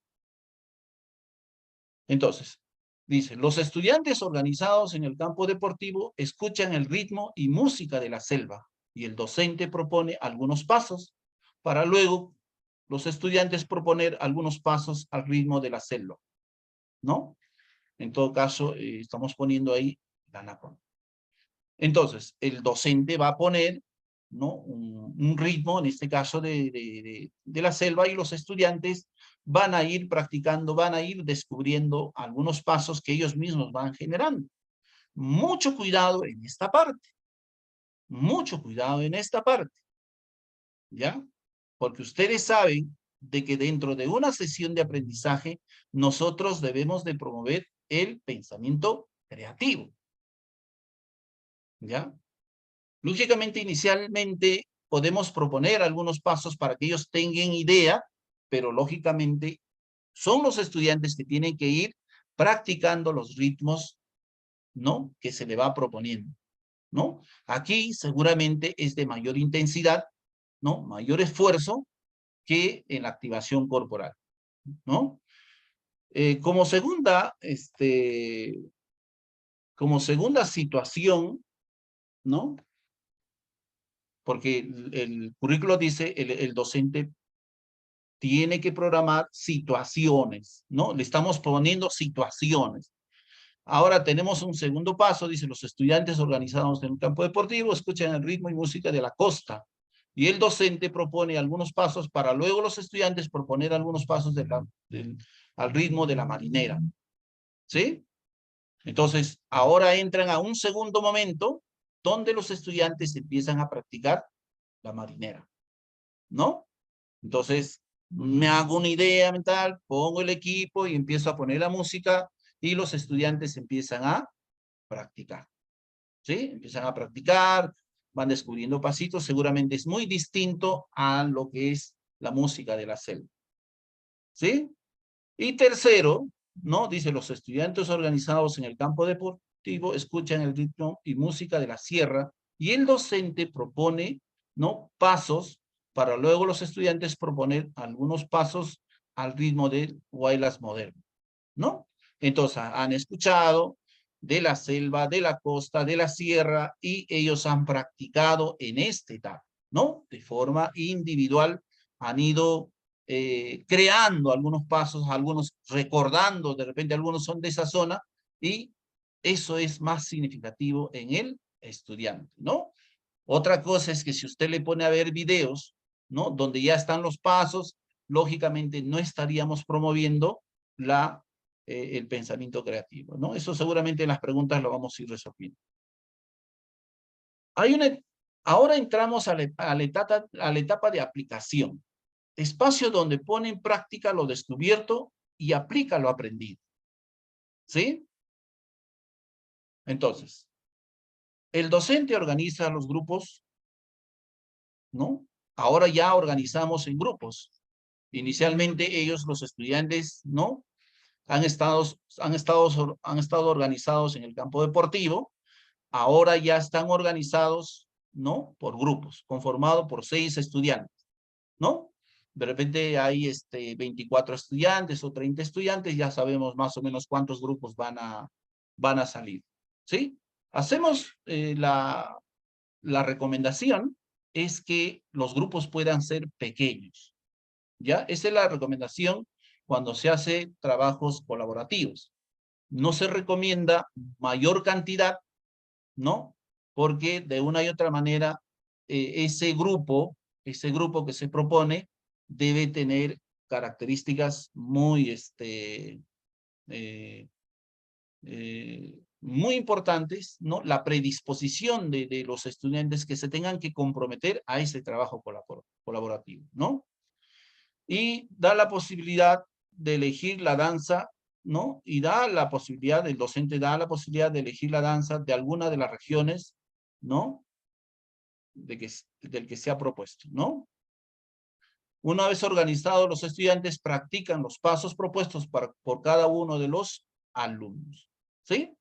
Entonces, dice, los estudiantes organizados en el campo deportivo escuchan el ritmo y música de la selva y el docente propone algunos pasos para luego los estudiantes proponer algunos pasos al ritmo de la selva, ¿no? En todo caso, estamos poniendo ahí la NAPON. Entonces, el docente va a poner, ¿no? un ritmo, en este caso de la selva, y los estudiantes van a ir practicando, van a ir descubriendo algunos pasos que ellos mismos van generando. Mucho cuidado en esta parte. Mucho cuidado en esta parte. ¿Ya? Porque ustedes saben de que dentro de una sesión de aprendizaje, nosotros debemos de promover el pensamiento creativo. ¿Ya? Lógicamente, inicialmente podemos proponer algunos pasos para que ellos tengan idea, pero lógicamente son los estudiantes que tienen que ir practicando los ritmos, ¿no?, que se le va proponiendo, ¿no? Aquí seguramente es de mayor intensidad, ¿no?, mayor esfuerzo que en la activación corporal, ¿no? Como segunda situación, ¿no? Porque el currículo dice, el docente tiene que programar situaciones, ¿no? Le estamos poniendo situaciones. Ahora tenemos un segundo paso, dice, los estudiantes organizados en un campo deportivo escuchan el ritmo y música de la costa. Y el docente propone algunos pasos para luego los estudiantes proponer algunos pasos al ritmo de la marinera. ¿Sí? Entonces, ahora entran a un segundo momento donde los estudiantes empiezan a practicar la marinera, ¿no? Entonces, me hago una idea mental, pongo el equipo y empiezo a poner la música y los estudiantes empiezan a practicar, ¿sí? Empiezan a practicar, van descubriendo pasitos, seguramente es muy distinto a lo que es la música de la selva, ¿sí? Y tercero, ¿no? Dice, los estudiantes organizados en el campo deportivo escuchan el ritmo y música de la sierra y el docente propone, ¿no?, pasos para luego los estudiantes proponer algunos pasos al ritmo del guaylas moderno, ¿no? Entonces, han escuchado de la selva, de la costa, de la sierra y ellos han practicado en esta etapa, ¿no? De forma individual han ido creando algunos pasos, algunos recordando, de repente algunos son de esa zona, y eso es más significativo en el estudiante, ¿no? Otra cosa es que si usted le pone a ver videos, ¿no?, donde ya están los pasos, lógicamente no estaríamos promoviendo el pensamiento creativo, ¿no? Eso seguramente en las preguntas lo vamos a ir resolviendo. Ahora entramos a la etapa de aplicación. Espacio donde pone en práctica lo descubierto y aplica lo aprendido. ¿Sí? Entonces, el docente organiza los grupos, ¿no? Ahora ya organizamos en grupos. Inicialmente ellos, los estudiantes, ¿no?, han estado organizados en el campo deportivo. Ahora ya están organizados, ¿no?, por grupos, conformados por 6 estudiantes, ¿no? De repente hay 24 estudiantes o 30 estudiantes, ya sabemos más o menos cuántos grupos van a salir, ¿sí? Hacemos la recomendación es que los grupos puedan ser pequeños, ¿ya? Esa es la recomendación cuando se hace trabajos colaborativos. No se recomienda mayor cantidad, ¿no? Porque de una y otra manera ese grupo que se propone debe tener características muy, muy importantes, ¿no? La predisposición de los estudiantes que se tengan que comprometer a ese trabajo colaborativo, ¿no? Y da la posibilidad de elegir la danza, ¿no? Y da la posibilidad, el docente da la posibilidad de elegir la danza de alguna de las regiones, ¿no?, del que se ha propuesto, ¿no? Una vez organizados, los estudiantes practican los pasos propuestos por cada uno de los alumnos, ¿sí?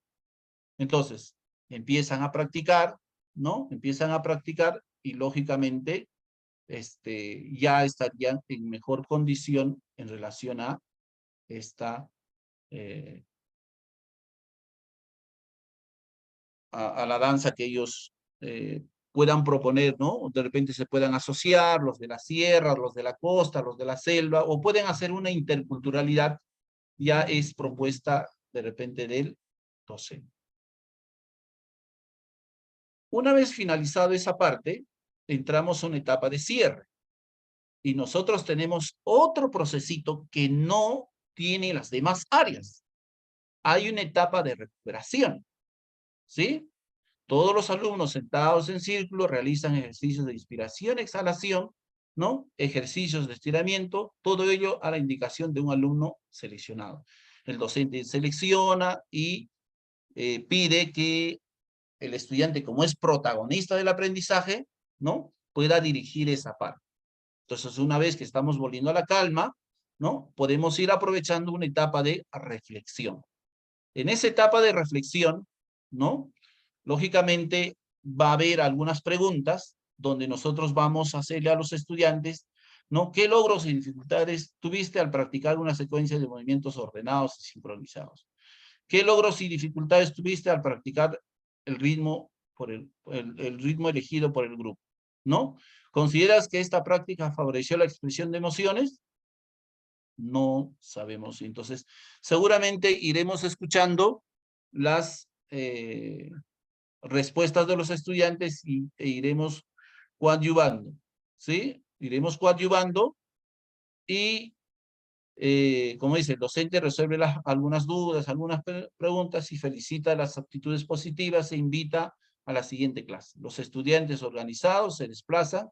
Entonces, empiezan a practicar, ¿no? Empiezan a practicar y lógicamente ya estarían en mejor condición en relación a a la danza que ellos puedan proponer, ¿no? De repente se puedan asociar los de la sierra, los de la costa, los de la selva, o pueden hacer una interculturalidad, ya es propuesta de repente del docente. Una vez finalizado esa parte, entramos a una etapa de cierre. Y nosotros tenemos otro procesito que no tiene las demás áreas. Hay una etapa de recuperación, ¿sí? Todos los alumnos sentados en círculo realizan ejercicios de inspiración, exhalación, ¿no? Ejercicios de estiramiento, todo ello a la indicación de un alumno seleccionado. El docente selecciona y pide que el estudiante, como es protagonista del aprendizaje, ¿no? Pueda dirigir esa parte. Entonces, una vez que estamos volviendo a la calma, ¿no? Podemos ir aprovechando una etapa de reflexión. En esa etapa de reflexión, ¿no? Lógicamente, va a haber algunas preguntas donde nosotros vamos a hacerle a los estudiantes, ¿no? ¿Qué logros y dificultades tuviste al practicar una secuencia de movimientos ordenados y sincronizados? ¿Qué logros y dificultades tuviste al practicar el ritmo, el ritmo elegido por el grupo? ¿No? ¿Consideras que esta práctica favoreció la expresión de emociones? No sabemos. Entonces, seguramente iremos escuchando las respuestas de los estudiantes e iremos coadyuvando, ¿sí? Iremos coadyuvando y, como dice, el docente resuelve algunas dudas, algunas preguntas y felicita las actitudes positivas e invita a la siguiente clase. Los estudiantes organizados se desplazan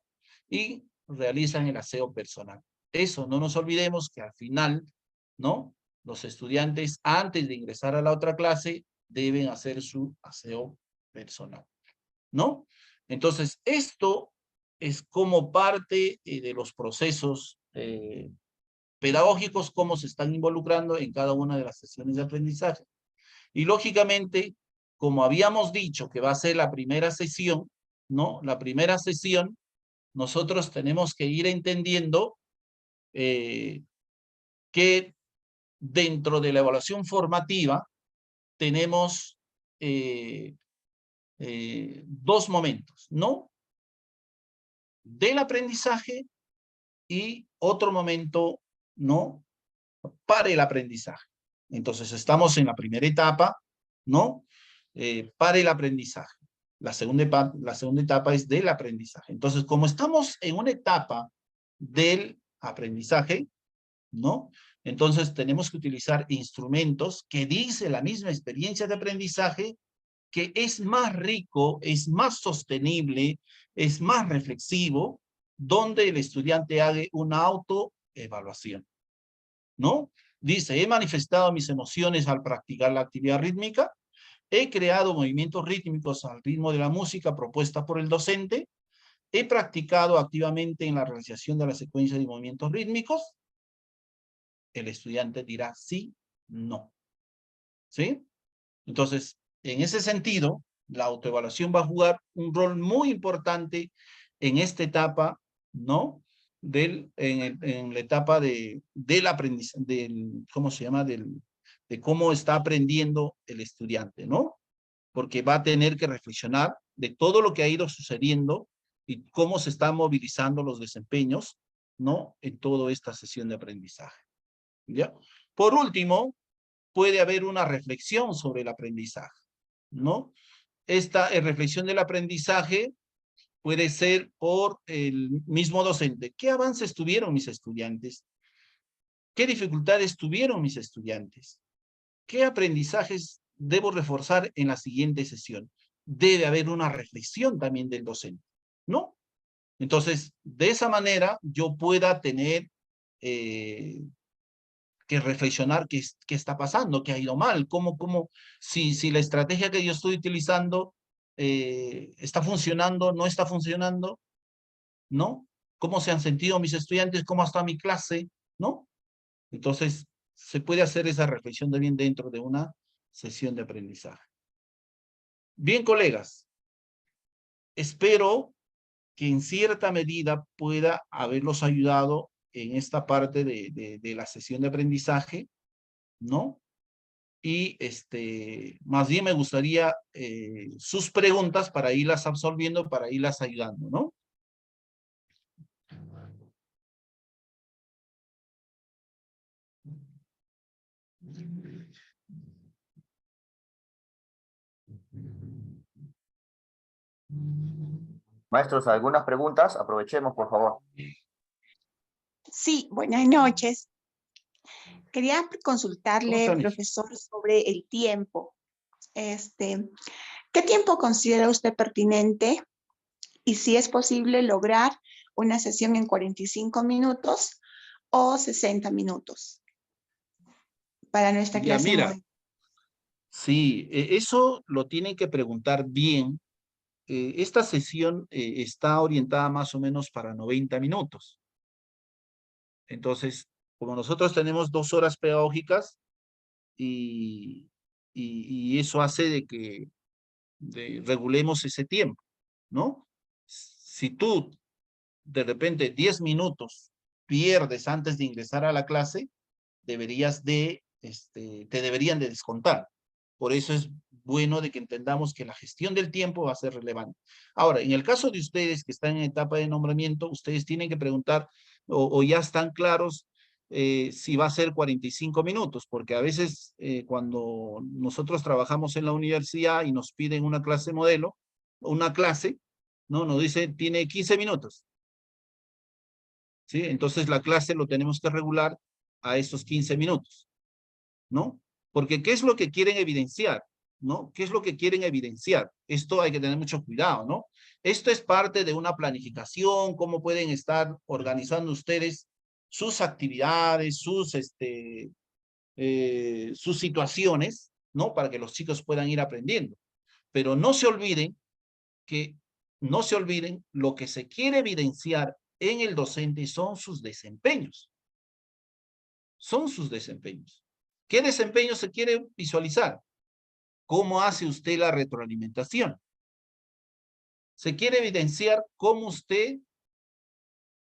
y realizan el aseo personal. Eso, no nos olvidemos que al final, ¿no? Los estudiantes, antes de ingresar a la otra clase, deben hacer su aseo personal, ¿no? Entonces, esto es como parte de los procesos pedagógicos, cómo se están involucrando en cada una de las sesiones de aprendizaje. Y lógicamente, como habíamos dicho que va a ser la primera sesión, ¿no? La primera sesión, nosotros tenemos que ir entendiendo que dentro de la evaluación formativa tenemos dos momentos, ¿no? Del aprendizaje y otro momento, ¿no? Para el aprendizaje. Entonces, estamos en la primera etapa, ¿no? Para el aprendizaje. La segunda etapa es del aprendizaje. Entonces, como estamos en una etapa del aprendizaje, ¿no? Entonces, tenemos que utilizar instrumentos que dice la misma experiencia de aprendizaje que es más rico, es más sostenible, es más reflexivo, donde el estudiante haga una autoevaluación, ¿no? Dice, he manifestado mis emociones al practicar la actividad rítmica, he creado movimientos rítmicos al ritmo de la música propuesta por el docente, he practicado activamente en la realización de la secuencia de movimientos rítmicos. El estudiante dirá sí, no. ¿Sí? Entonces, en ese sentido, la autoevaluación va a jugar un rol muy importante en esta etapa, ¿no? En la etapa del aprendizaje, ¿cómo se llama? De cómo está aprendiendo el estudiante, ¿no? Porque va a tener que reflexionar de todo lo que ha ido sucediendo y cómo se están movilizando los desempeños, ¿no? En toda esta sesión de aprendizaje, ¿ya? Por último, puede haber una reflexión sobre el aprendizaje, ¿no? Esta reflexión del aprendizaje puede ser por el mismo docente. ¿Qué avances tuvieron mis estudiantes? ¿Qué dificultades tuvieron mis estudiantes? ¿Qué aprendizajes debo reforzar en la siguiente sesión? Debe haber una reflexión también del docente, ¿no? Entonces, de esa manera yo pueda tener que reflexionar qué está pasando, qué ha ido mal, si la estrategia que yo estoy utilizando está funcionando, no está funcionando, ¿no? ¿Cómo se han sentido mis estudiantes? ¿Cómo está mi clase? ¿No? Entonces, se puede hacer esa reflexión también dentro de una sesión de aprendizaje. Bien, colegas, espero que en cierta medida pueda haberlos ayudado en esta parte de la sesión de aprendizaje, ¿no? Y más bien me gustaría sus preguntas para irlas absolviendo, para irlas ayudando, ¿no? Maestros, ¿algunas preguntas? Aprovechemos, por favor. Sí, buenas noches. Quería ¿Cómo consultarle, están? profesor, sobre el tiempo. ¿Qué tiempo considera usted pertinente? Y si es posible lograr una sesión en 45 minutos o 60 minutos para nuestra Ya, clase mira, modelo. Sí, eso lo tienen que preguntar bien. Esta sesión está orientada más o menos para 90 minutos. Entonces, como nosotros tenemos 2 horas pedagógicas y eso hace de que regulemos ese tiempo, ¿no? Si tú de repente 10 minutos pierdes antes de ingresar a la clase, deberías de, te deberían de descontar. Por eso es bueno de que entendamos que la gestión del tiempo va a ser relevante. Ahora, en el caso de ustedes que están en etapa de nombramiento, ustedes tienen que preguntar o ya están claros si va a ser 45 minutos, porque a veces cuando nosotros trabajamos en la universidad y nos piden una clase modelo, una clase, ¿no? Nos dicen, tiene 15 minutos. ¿Sí? Entonces la clase lo tenemos que regular a esos 15 minutos, ¿no? Porque ¿qué es lo que quieren evidenciar? ¿No? ¿Qué es lo que quieren evidenciar? Esto hay que tener mucho cuidado, ¿no? Esto es parte de una planificación, cómo pueden estar organizando ustedes sus actividades, sus situaciones, ¿no? Para que los chicos puedan ir aprendiendo. Pero no se olviden lo que se quiere evidenciar en el docente son sus desempeños. Son sus desempeños. ¿Qué desempeño se quiere visualizar? ¿Cómo hace usted la retroalimentación? Se quiere evidenciar cómo usted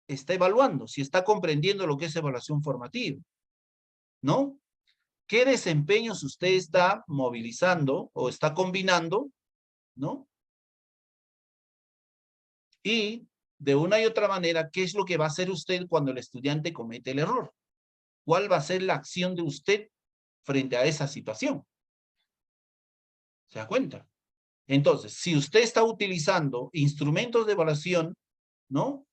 está evaluando, si está comprendiendo lo que es evaluación formativa, ¿no? ¿Qué desempeños usted está movilizando o está combinando, ¿no? Y de una y otra manera, ¿qué es lo que va a hacer usted cuando el estudiante comete el error? ¿Cuál va a ser la acción de usted frente a esa situación? ¿Se da cuenta? Entonces, si usted está utilizando instrumentos de evaluación, ¿no?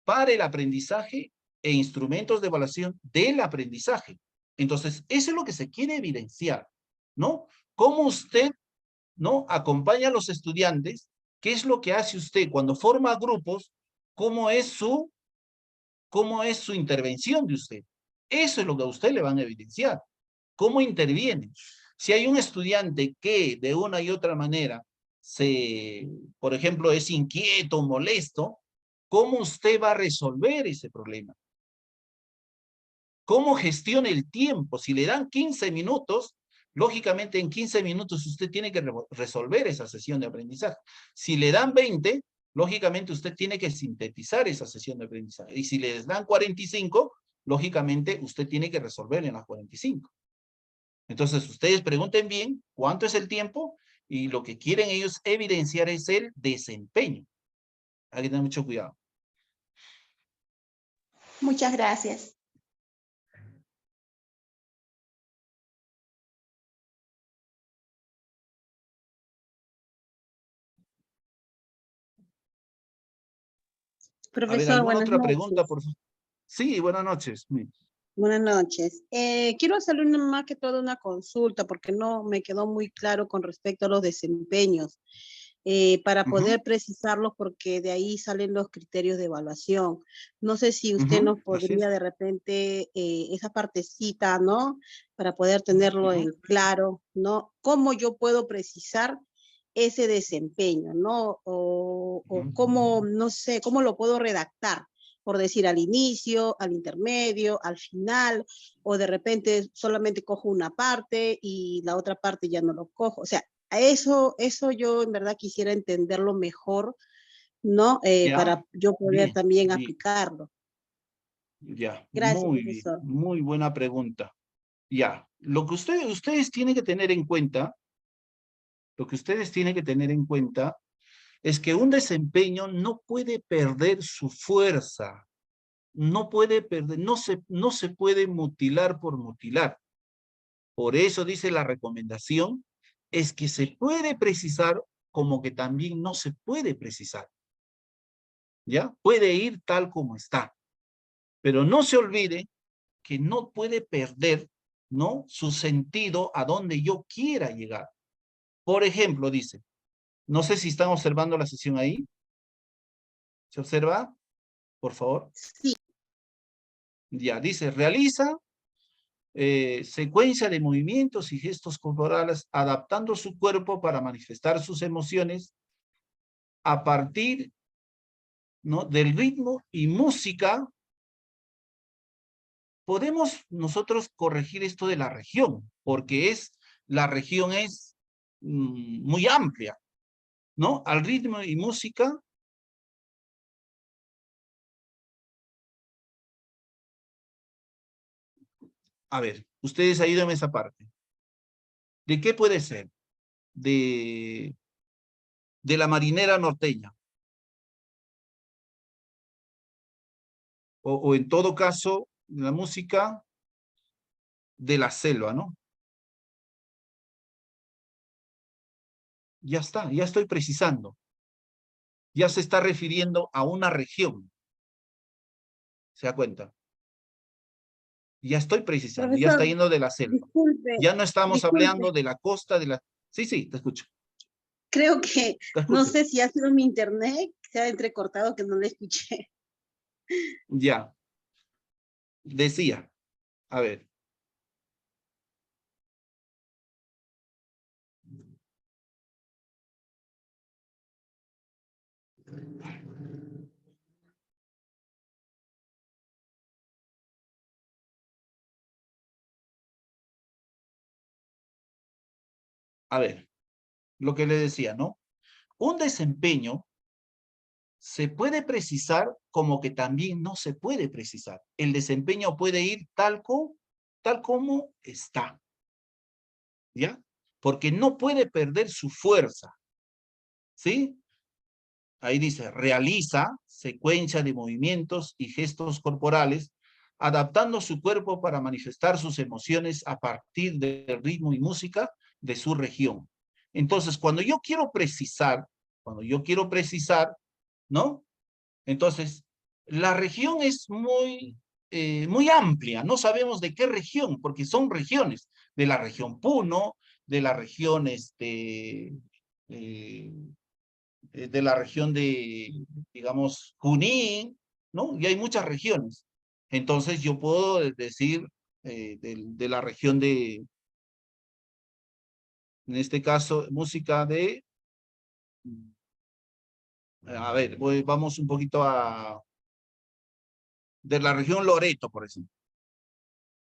Para el aprendizaje e instrumentos de evaluación del aprendizaje. Entonces, eso es lo que se quiere evidenciar, ¿no? Cómo usted, ¿no? Acompaña a los estudiantes, qué es lo que hace usted cuando forma grupos, cómo es su intervención de usted. Eso es lo que a usted le van a evidenciar. ¿Cómo interviene? Si hay un estudiante que de una y otra manera por ejemplo, es inquieto, molesto, ¿cómo usted va a resolver ese problema? ¿Cómo gestiona el tiempo? Si le dan 15 minutos, lógicamente en 15 minutos usted tiene que resolver esa sesión de aprendizaje. Si le dan 20, lógicamente usted tiene que sintetizar esa sesión de aprendizaje. Y si les dan 45, lógicamente usted tiene que resolver en las 45. Entonces, ustedes pregunten bien cuánto es el tiempo y lo que quieren ellos evidenciar es el desempeño. Hay que tener mucho cuidado. Muchas gracias. A ver, Profesor, ¿alguna buenas otra noches. pregunta, por favor? Sí, buenas noches. Buenas noches. Quiero hacerle más que todo una consulta porque no me quedó muy claro con respecto a los desempeños para poder precisarlos porque de ahí salen los criterios de evaluación. No sé si usted nos podría de repente esa partecita, ¿no? Para poder tenerlo en claro, ¿no? ¿Cómo yo puedo precisar ese desempeño, ¿no? O cómo, no sé, cómo lo puedo redactar, por decir al inicio, al intermedio, al final, o de repente solamente cojo una parte y la otra parte ya no lo cojo. O sea, eso yo en verdad quisiera entenderlo mejor, ¿no? Para yo poder también aplicarlo. Ya, Gracias, muy bien, profesor. muy buena pregunta. Ya, lo que ustedes tienen que tener en cuenta, es que un desempeño no puede perder su fuerza, no puede perder, no se puede mutilar por mutilar. Por eso dice la recomendación, es que se puede precisar como que también no se puede precisar. ¿Ya? Puede ir tal como está. Pero no se olvide que no puede perder, ¿no? Su sentido a donde yo quiera llegar. Por ejemplo, dice, no sé si están observando la sesión ahí. ¿Se observa? Por favor. Sí. Ya, dice, realiza secuencia de movimientos y gestos corporales, adaptando su cuerpo para manifestar sus emociones a partir, ¿no?, del ritmo y música. Podemos nosotros corregir esto de la región, porque la región es muy amplia, ¿no? Al ritmo y música. A ver, ustedes ayúdenme esa parte. ¿De qué puede ser? De la marinera norteña. O en todo caso, la música de la selva, ¿no? Ya está, ya estoy precisando. Ya se está refiriendo a una región. ¿Se da cuenta? Ya estoy precisando, ya está Profesor, yendo de la selva. disculpe, Ya no estamos disculpe. hablando de la costa, de la... Sí, sí, te escucho. Creo que, Te no escucho. sé si ha sido mi internet, se ha entrecortado que no le escuché. Ya. Decía, a ver. A ver, lo que le decía, ¿no? Un desempeño se puede precisar como que también no se puede precisar. El desempeño puede ir tal como está, ¿ya? Porque no puede perder su fuerza, ¿sí? Ahí dice, realiza secuencia de movimientos y gestos corporales, adaptando su cuerpo para manifestar sus emociones a partir del ritmo y música de su región. Entonces, cuando yo quiero precisar, ¿no? Entonces, la región es muy amplia, no sabemos de qué región, porque son regiones, de la región Puno, de la región, de la región de, digamos, Junín, ¿no? Y hay muchas regiones. Entonces, yo puedo decir de la región de, en este caso, música de, a ver, vamos un poquito de la región Loreto, por ejemplo.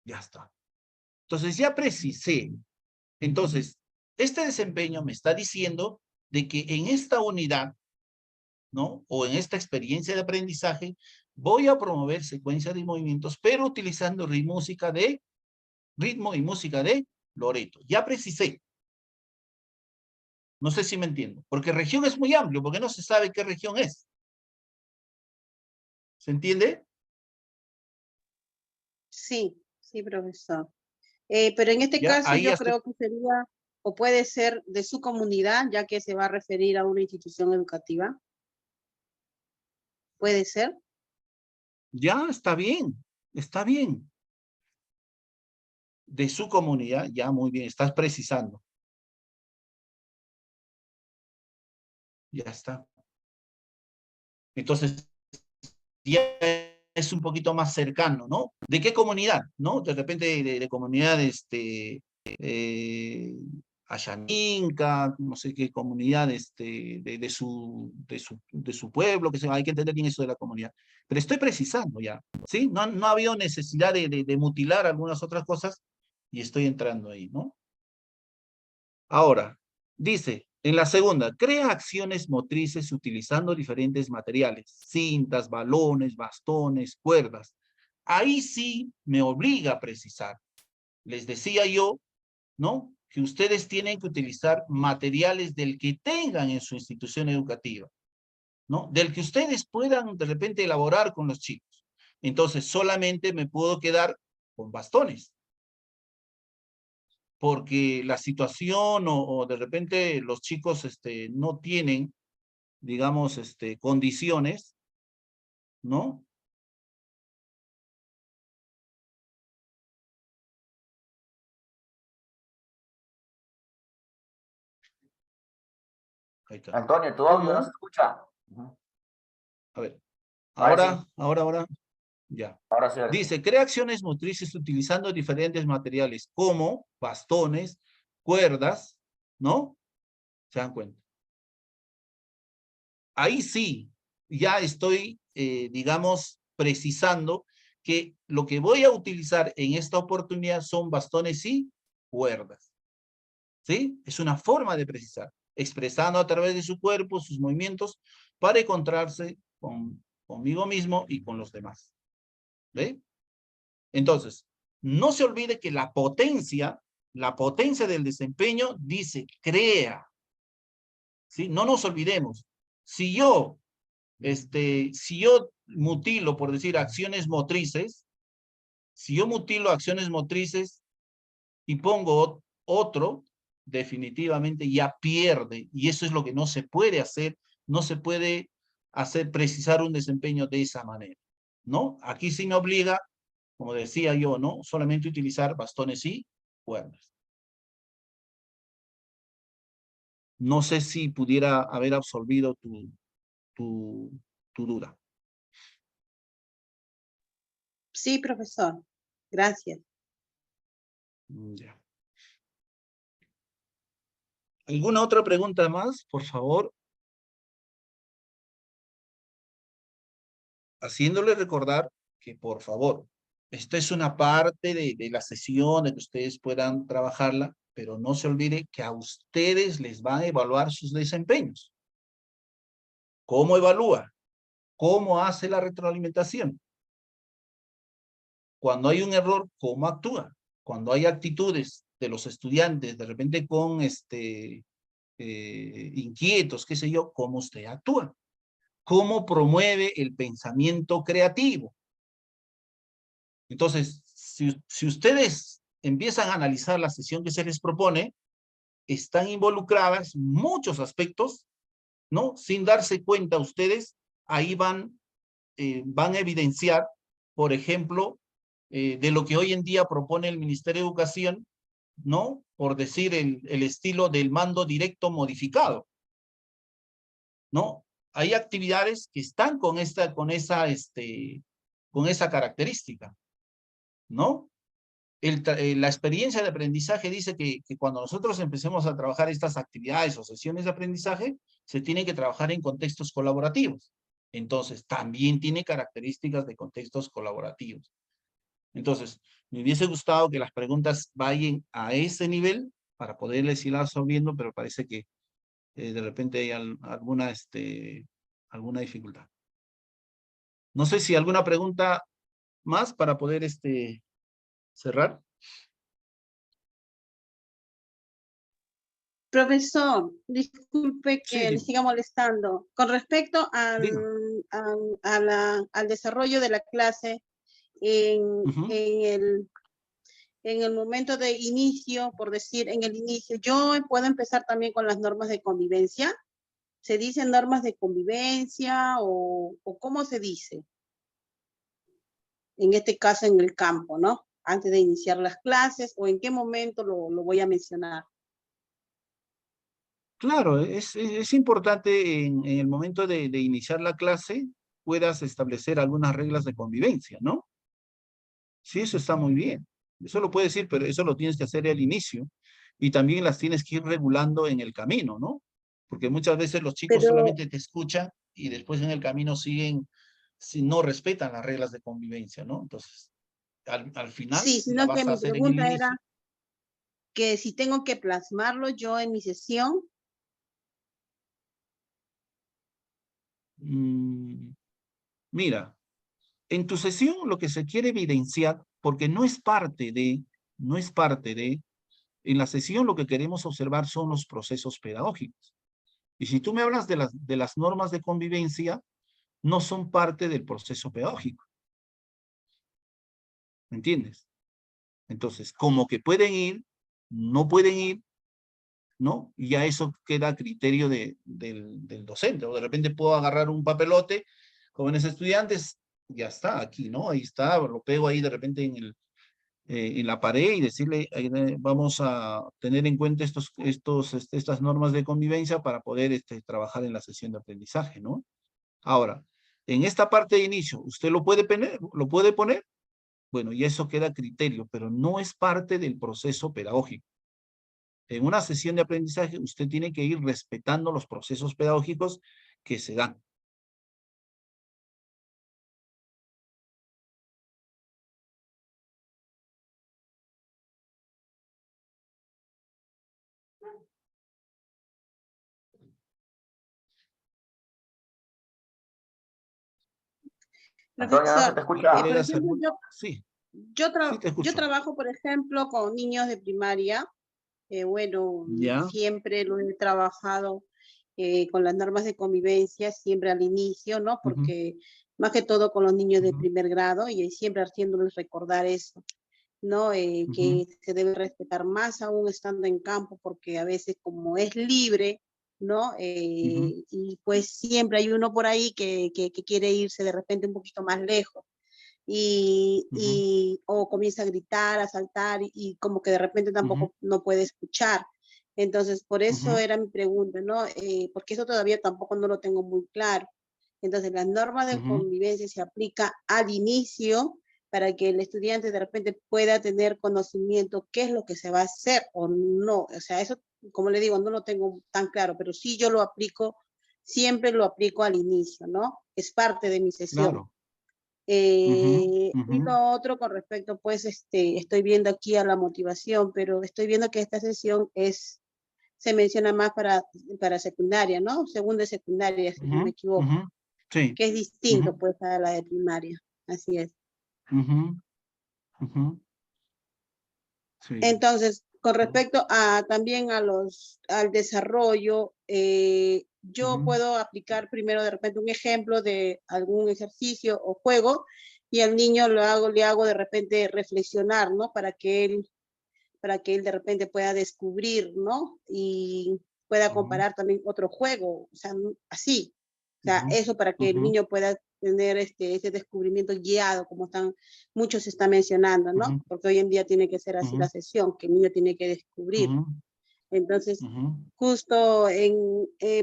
Ya está. Entonces ya precisé. Entonces, este desempeño me está diciendo de que en esta unidad, ¿no? O en esta experiencia de aprendizaje, voy a promover secuencia de movimientos, pero utilizando ritmo y música de Loreto. Ya precisé. No sé si me entiendo. Porque región es muy amplio, porque no se sabe qué región es. ¿Se entiende? Sí, sí, profesor. Pero en este Ya, caso ahí ya yo estoy. creo que sería, o puede ser de su comunidad, ya que se va a referir a una institución educativa. ¿Puede ser? Ya está bien. Está bien. De su comunidad, ya muy bien. Estás precisando. Ya está. Entonces, ya es un poquito más cercano, ¿no? ¿De qué comunidad? ¿No? De repente de comunidad, Ayaninca, no sé qué comunidad, de su pueblo, que sea, hay que entender bien eso de la comunidad. Pero estoy precisando ya, ¿sí? No ha habido necesidad de mutilar algunas otras cosas y estoy entrando ahí, ¿no? Ahora, dice, en la segunda, crea acciones motrices utilizando diferentes materiales, cintas, balones, bastones, cuerdas. Ahí sí me obliga a precisar. Les decía yo, ¿no? Que ustedes tienen que utilizar materiales del que tengan en su institución educativa, ¿no? Del que ustedes puedan de repente elaborar con los chicos. Entonces, solamente me puedo quedar con bastones, porque la situación o de repente los chicos no tienen, digamos, condiciones, ¿no? Ahí está. Antonio, tu audio no se ¿Cómo? escucha. Ujú. A ver, Ahora sí. ahora. Ya. Ahora sí. Dice, crea acciones motrices utilizando diferentes materiales como bastones, cuerdas, ¿no? ¿Se dan cuenta? Ahí sí, ya estoy, digamos, precisando que lo que voy a utilizar en esta oportunidad son bastones y cuerdas. ¿Sí? Es una forma de precisar, expresando a través de su cuerpo, sus movimientos, para encontrarse conmigo mismo y con los demás. ¿Ve? Entonces, no se olvide que la potencia del desempeño dice crea. ¿Sí? No nos olvidemos. Si yo mutilo, por decir, acciones motrices, si yo mutilo acciones motrices y pongo otro, definitivamente ya pierde. Y eso es lo que no se puede hacer. No se puede hacer precisar un desempeño de esa manera, ¿no? Aquí sí me obliga, como decía yo, ¿no? Solamente utilizar bastones y cuerdas. No sé si pudiera haber absolvido tu duda. Sí, profesor. Gracias. Ya. ¿Alguna otra pregunta más, por favor? Haciéndole recordar que, por favor, esta es una parte de la sesión, de que ustedes puedan trabajarla, pero no se olvide que a ustedes les van a evaluar sus desempeños. ¿Cómo evalúa? ¿Cómo hace la retroalimentación? Cuando hay un error, ¿cómo actúa? Cuando hay actitudes de los estudiantes, de repente con inquietos, qué sé yo, ¿cómo usted actúa? ¿Cómo promueve el pensamiento creativo? Entonces, si ustedes empiezan a analizar la sesión que se les propone, están involucradas muchos aspectos, ¿no? Sin darse cuenta ustedes, ahí van a evidenciar, por ejemplo, de lo que hoy en día propone el Ministerio de Educación, ¿no? Por decir el estilo del mando directo modificado, ¿no? Hay actividades que están con esa característica, ¿no? La experiencia de aprendizaje dice que cuando nosotros empecemos a trabajar estas actividades o sesiones de aprendizaje, se tiene que trabajar en contextos colaborativos. Entonces, también tiene características de contextos colaborativos. Entonces, me hubiese gustado que las preguntas vayan a ese nivel para poderles ir absorbiendo, pero parece que de repente hay alguna dificultad. No sé si alguna pregunta más para poder cerrar. Profesor, disculpe Sí, que le dime. siga molestando. Con respecto Dime. al desarrollo de la clase Ujú. en el momento de inicio, por decir, en el inicio, ¿yo puedo empezar también con las normas de convivencia? ¿Se dicen normas de convivencia o cómo se dice? En este caso, en el campo, ¿no? Antes de iniciar las clases o en qué momento lo voy a mencionar. Claro, es importante en el momento de iniciar la clase puedas establecer algunas reglas de convivencia, ¿no? Sí, eso está muy bien. Eso lo puedes decir, pero eso lo tienes que hacer al inicio y también las tienes que ir regulando en el camino, ¿no? Porque muchas veces los chicos Pero solamente te escuchan y después en el camino siguen, si no respetan las reglas de convivencia, ¿no? Entonces, al final sí, la sino que vas a mi hacer en el pregunta inicio. era que si tengo que plasmarlo yo en mi sesión. Mira, en tu sesión lo que se quiere evidenciar, porque no es parte de, en la sesión lo que queremos observar son los procesos pedagógicos. Y si tú me hablas de las normas de convivencia, no son parte del proceso pedagógico. ¿Me entiendes? Entonces, como que pueden ir, no pueden ir, ¿no? Y ya eso queda a criterio del docente. O de repente puedo agarrar un papelote, jóvenes estudiantes, ya está aquí, ¿no? Ahí está, lo pego ahí de repente en la pared y decirle, vamos a tener en cuenta estas normas de convivencia para poder trabajar en la sesión de aprendizaje, ¿no? Ahora, En esta parte de inicio, ¿usted lo puede poner? ¿Lo puede poner? Bueno, y eso queda a criterio, pero no es parte del proceso pedagógico. En una sesión de aprendizaje, usted tiene que ir respetando los procesos pedagógicos que se dan. Antonio, no se Profesor, te ¿Me escucha. puede por hacer? ejemplo, Sí, yo, sí te yo escucho. trabajo, por ejemplo, con niños de primaria. Bueno, ¿Ya? siempre lo he trabajado con las normas de convivencia, siempre al inicio, ¿no? Ujú, Porque más que todo con los niños de ujú, primer grado y siempre haciéndoles recordar eso, ¿no? ujú, Que se debe respetar más aún estando en campo, porque a veces como es libre, ¿no? ujú, Y pues siempre hay uno por ahí que quiere irse de repente un poquito más lejos ujú, o comienza a gritar, a saltar y como que de repente ujú, tampoco no puede escuchar. Entonces, por eso ujú, era mi pregunta, ¿no? Porque eso todavía tampoco no lo tengo muy claro. Entonces, la norma de ujú, convivencia se aplica al inicio para que el estudiante de repente pueda tener conocimiento qué es lo que se va a hacer o no. O sea, eso, como le digo, no lo tengo tan claro, pero sí yo lo aplico, siempre lo aplico al inicio, ¿no? Es parte de mi sesión. claro. Ujú, Y ujú, lo otro con respecto, pues, estoy viendo aquí a la motivación, pero estoy viendo que esta sesión se menciona más para secundaria, ¿no? Segunda y secundaria, si no ujú, me ujú. equivoco, Sí. que es distinto, Ujú, pues, a la de primaria. Así es. ujú, ujú. Sí. Entonces, con respecto a también al desarrollo, yo Ujú, puedo aplicar primero de repente un ejemplo de algún ejercicio o juego y al niño le hago de repente reflexionar, ¿no? Para que él de repente pueda descubrir, ¿no? Y pueda ujú, comparar también otro juego, o sea, así. O sea, ujú, eso para que el ujú, niño pueda tener ese descubrimiento guiado, como muchos están mencionando, ujú, ¿no? Porque hoy en día tiene que ser así ujú, la sesión, que el niño tiene que descubrir. ujú, Entonces, ujú, justo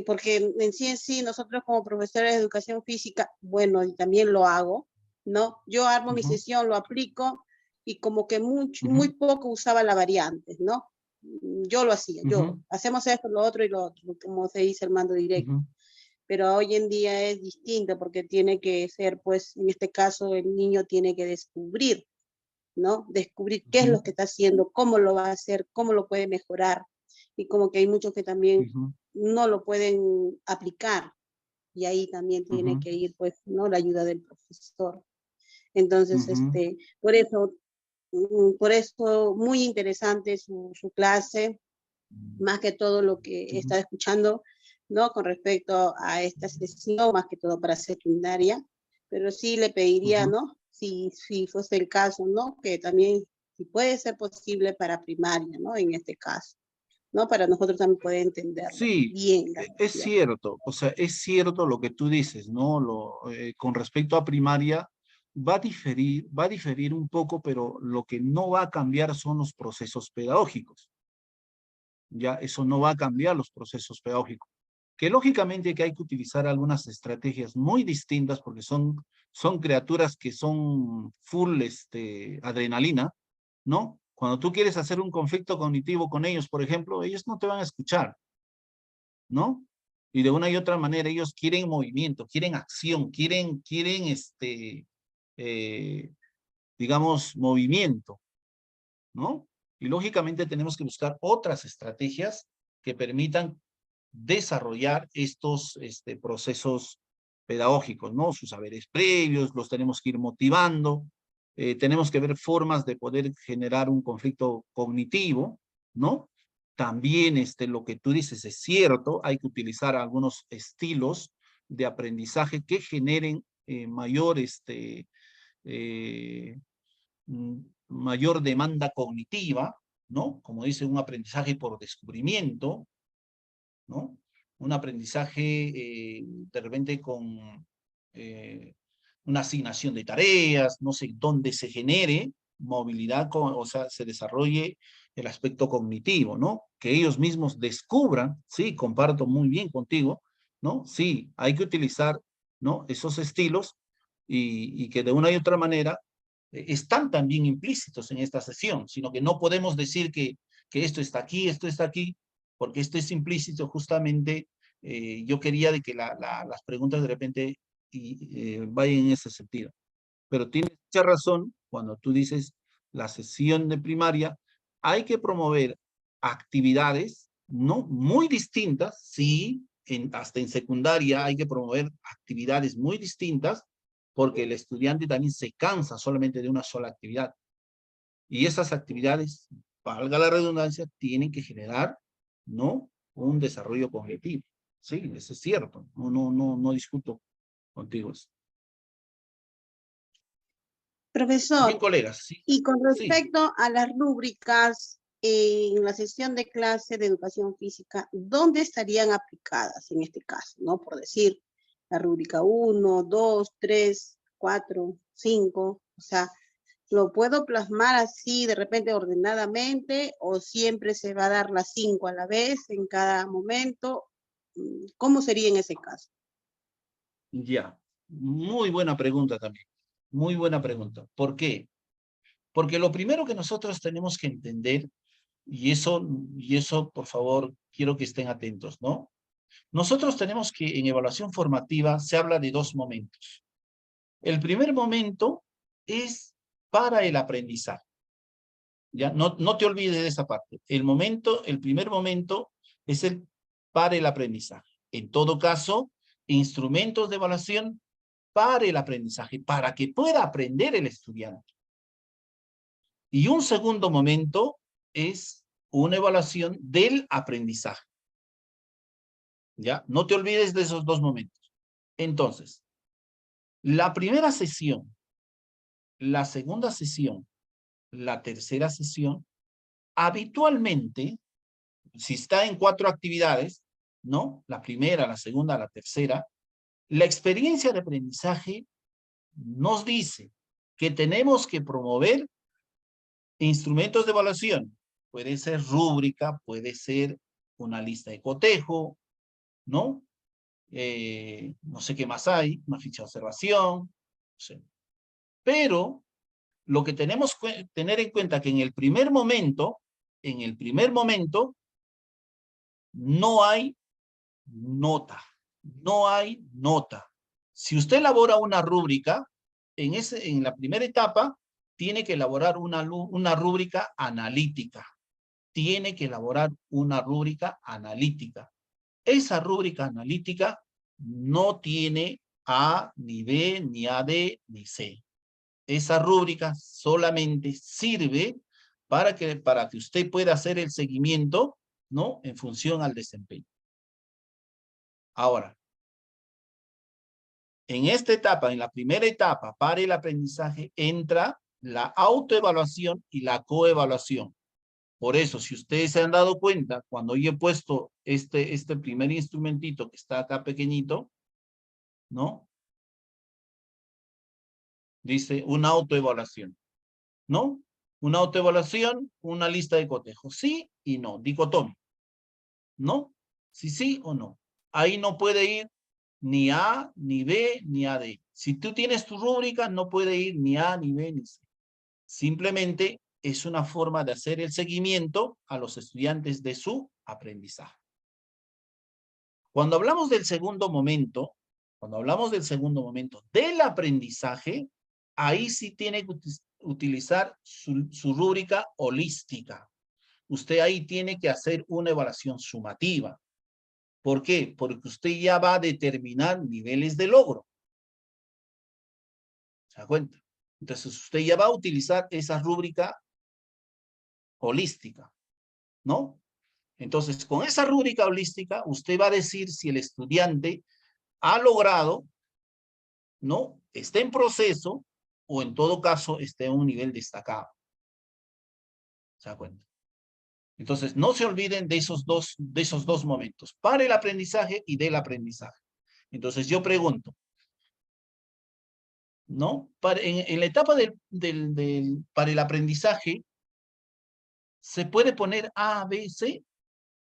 porque en sí nosotros como profesores de educación física, bueno, y también lo hago, ¿no? Yo armo mi ujú, sesión, lo aplico y como que ujú, muy poco usaba la variante, ¿no? Yo lo hacía, ujú, hacemos esto, lo otro y lo otro, como se dice el mando directo. ujú, Pero hoy en día es distinto porque tiene que ser, pues, en este caso, el niño tiene que descubrir, ¿no? Descubrir qué es ujú, lo que está haciendo, cómo lo va a hacer, cómo lo puede mejorar. Y como que hay muchos que también ujú, no lo pueden aplicar. Y ahí también tiene ujú, que ir, pues, ¿no? La ayuda del profesor. Entonces, ujú, por eso, muy interesante su clase, más que todo lo que he ujú, estado escuchando, ¿no? Con respecto a esta sesión, más que todo para secundaria, pero sí le pediría, ujú. ¿no? Si fuese el caso, ¿no? Que también, si puede ser posible para primaria, ¿no? En este caso, ¿no? Para nosotros también poder entenderlo Sí, bien la es sesión. cierto, o sea, es cierto lo que tú dices, ¿no? Con respecto a primaria, va a diferir un poco, pero lo que no va a cambiar son los procesos pedagógicos. Ya, eso no va a cambiar los procesos pedagógicos. Que lógicamente que hay que utilizar algunas estrategias muy distintas porque son criaturas que son full adrenalina, ¿no? Cuando tú quieres hacer un conflicto cognitivo con ellos, por ejemplo, ellos no te van a escuchar, ¿no? Y de una y otra manera ellos quieren movimiento, quieren acción, quieren eh, digamos, movimiento, ¿no? Y lógicamente tenemos que buscar otras estrategias que permitan desarrollar estos procesos pedagógicos, ¿no? Sus saberes previos, los tenemos que ir motivando, tenemos que ver formas de poder generar un conflicto cognitivo, ¿no? También lo que tú dices es cierto, hay que utilizar algunos estilos de aprendizaje que generen mayor, eh, mayor demanda cognitiva, ¿no? Como dice, un aprendizaje por descubrimiento, ¿no? Un aprendizaje de repente con una asignación de tareas, no sé, donde se genere movilidad, o sea, se desarrolle el aspecto cognitivo, ¿no? Que ellos mismos descubran, sí, comparto muy bien contigo, ¿no? Sí, hay que utilizar ¿no? Esos estilos y que de una y otra manera están también implícitos en esta sesión, sino que no podemos decir que esto está aquí, porque esto es implícito justamente. Yo quería de que las preguntas de repente vayan en ese sentido. Pero tienes mucha razón cuando tú dices la sesión de primaria, hay que promover actividades, ¿no? Muy distintas, sí, hasta en secundaria hay que promover actividades muy distintas, porque el estudiante también se cansa solamente de una sola actividad. Y esas actividades, valga la redundancia, tienen que generar, ¿no? Un desarrollo cognitivo. Sí, eso es cierto. No discuto contigo eso. Profesor, Bien, colegas. Sí, y con sí. respecto a las rúbricas en la sesión de clase de educación física, ¿dónde estarían aplicadas en este caso? ¿No? Por decir, la rúbrica 1, 2, 3, 4, 5, o sea, ¿lo puedo plasmar así de repente ordenadamente o siempre se va a dar las 5 a la vez en cada momento? ¿Cómo sería en ese caso? Ya. Muy buena pregunta también. Muy buena pregunta. ¿Por qué? Porque lo primero que nosotros tenemos que entender, y eso, por favor, quiero que estén atentos, ¿no? Nosotros tenemos que en evaluación formativa se habla de dos momentos. El primer momento es para el aprendizaje. Ya, no te olvides de esa parte. El primer momento es el para el aprendizaje. En todo caso, instrumentos de evaluación para el aprendizaje, para que pueda aprender el estudiante. Y un segundo momento es una evaluación del aprendizaje. ¿Ya? No te olvides de esos dos momentos. Entonces, la primera sesión, la segunda sesión, la tercera sesión, habitualmente, si está en 4 actividades, ¿no? La primera, la segunda, la tercera, la experiencia de aprendizaje nos dice que tenemos que promover instrumentos de evaluación. Puede ser rúbrica, puede ser una lista de cotejo, ¿no? No sé qué más hay, una ficha de observación, no sé. Pero lo que tenemos que tener en cuenta que en el primer momento, no hay nota, no hay nota. Si usted elabora una rúbrica, en la primera etapa, tiene que elaborar una rúbrica analítica. Tiene que elaborar una rúbrica analítica. Esa rúbrica analítica no tiene A, ni B, ni AD, ni C. Esa rúbrica solamente sirve para que usted pueda hacer el seguimiento, ¿no? En función al desempeño. Ahora, en esta etapa, en la primera etapa para el aprendizaje, entra la autoevaluación y la coevaluación. Por eso, si ustedes se han dado cuenta, cuando yo he puesto este primer instrumentito que está acá pequeñito, ¿no? Dice una autoevaluación, ¿no? Una autoevaluación, una lista de cotejos, sí y no, dicotómico, ¿no? Sí o no. Ahí no puede ir ni A, ni B, ni AD. Si tú tienes tu rúbrica, no puede ir ni A, ni B, ni C. Simplemente es una forma de hacer el seguimiento a los estudiantes de su aprendizaje. Cuando hablamos del segundo momento, del aprendizaje, ahí sí tiene que utilizar su rúbrica holística. Usted ahí tiene que hacer una evaluación sumativa. ¿Por qué? Porque usted ya va a determinar niveles de logro. ¿Se da cuenta? Entonces usted ya va a utilizar esa rúbrica holística, ¿no? Entonces, con esa rúbrica holística, usted va a decir si el estudiante ha logrado, ¿no? Está en proceso o en todo caso está en un nivel destacado. ¿Se da cuenta? Entonces, no se olviden de esos dos momentos, para el aprendizaje y del aprendizaje. Entonces, yo pregunto, ¿no? En la etapa para el aprendizaje, ¿se puede poner A, B, C?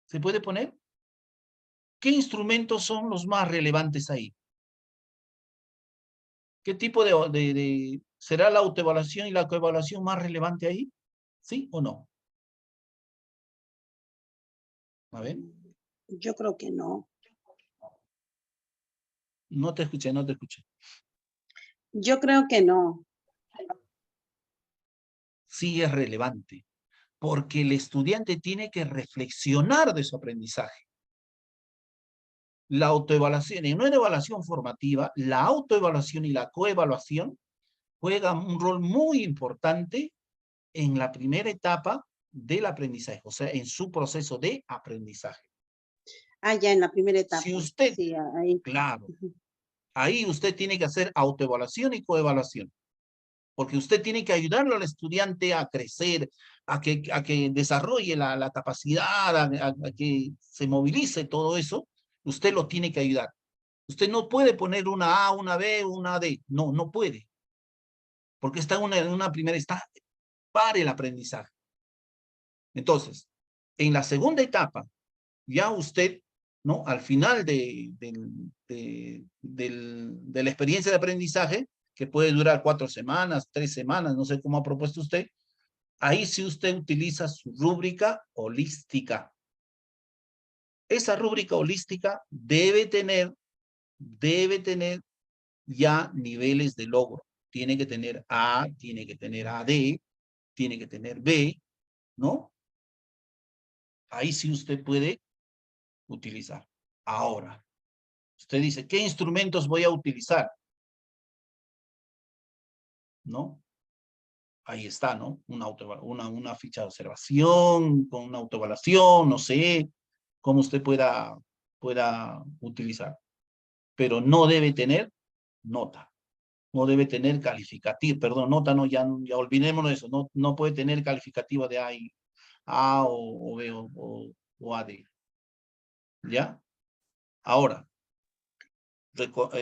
¿Se puede poner? ¿Qué instrumentos son los más relevantes ahí? ¿Qué tipo será la autoevaluación y la coevaluación más relevante ahí? ¿Sí o no? A ver. Yo creo que no. No te escuché, no te escuché. Yo creo que no. Sí es relevante, porque el estudiante tiene que reflexionar de su aprendizaje. La autoevaluación, en una evaluación formativa, la autoevaluación y la coevaluación juegan un rol muy importante en la primera etapa del aprendizaje, o sea, en su proceso de aprendizaje. Ah, ya en la primera etapa. Si usted, Sí, ahí. claro, ahí usted tiene que hacer autoevaluación y coevaluación, porque usted tiene que ayudarlo al estudiante a crecer, a que desarrolle la capacidad, a que se movilice todo eso. Usted lo tiene que ayudar. Usted no puede poner una A, una B, una D. No, no puede. Porque está en una primera etapa para el aprendizaje. Entonces, en la segunda etapa, ya usted, ¿no? Al final de la experiencia de aprendizaje, que puede durar 4 semanas, 3 semanas, no sé cómo ha propuesto usted, ahí sí usted utiliza su rúbrica holística. Esa rúbrica holística debe tener ya niveles de logro. Tiene que tener A, tiene que tener AD, tiene que tener B, ¿no? Ahí sí usted puede utilizar. Ahora, usted dice, ¿qué instrumentos voy a utilizar? ¿No? Ahí está, ¿no? Una ficha de observación, con una autoevaluación, no sé, cómo usted pueda utilizar. Pero no debe tener nota. No debe tener calificativo, perdón, nota no, ya olvidémonos de eso, no puede tener calificativo de A o B o AD. ¿Ya? Ahora,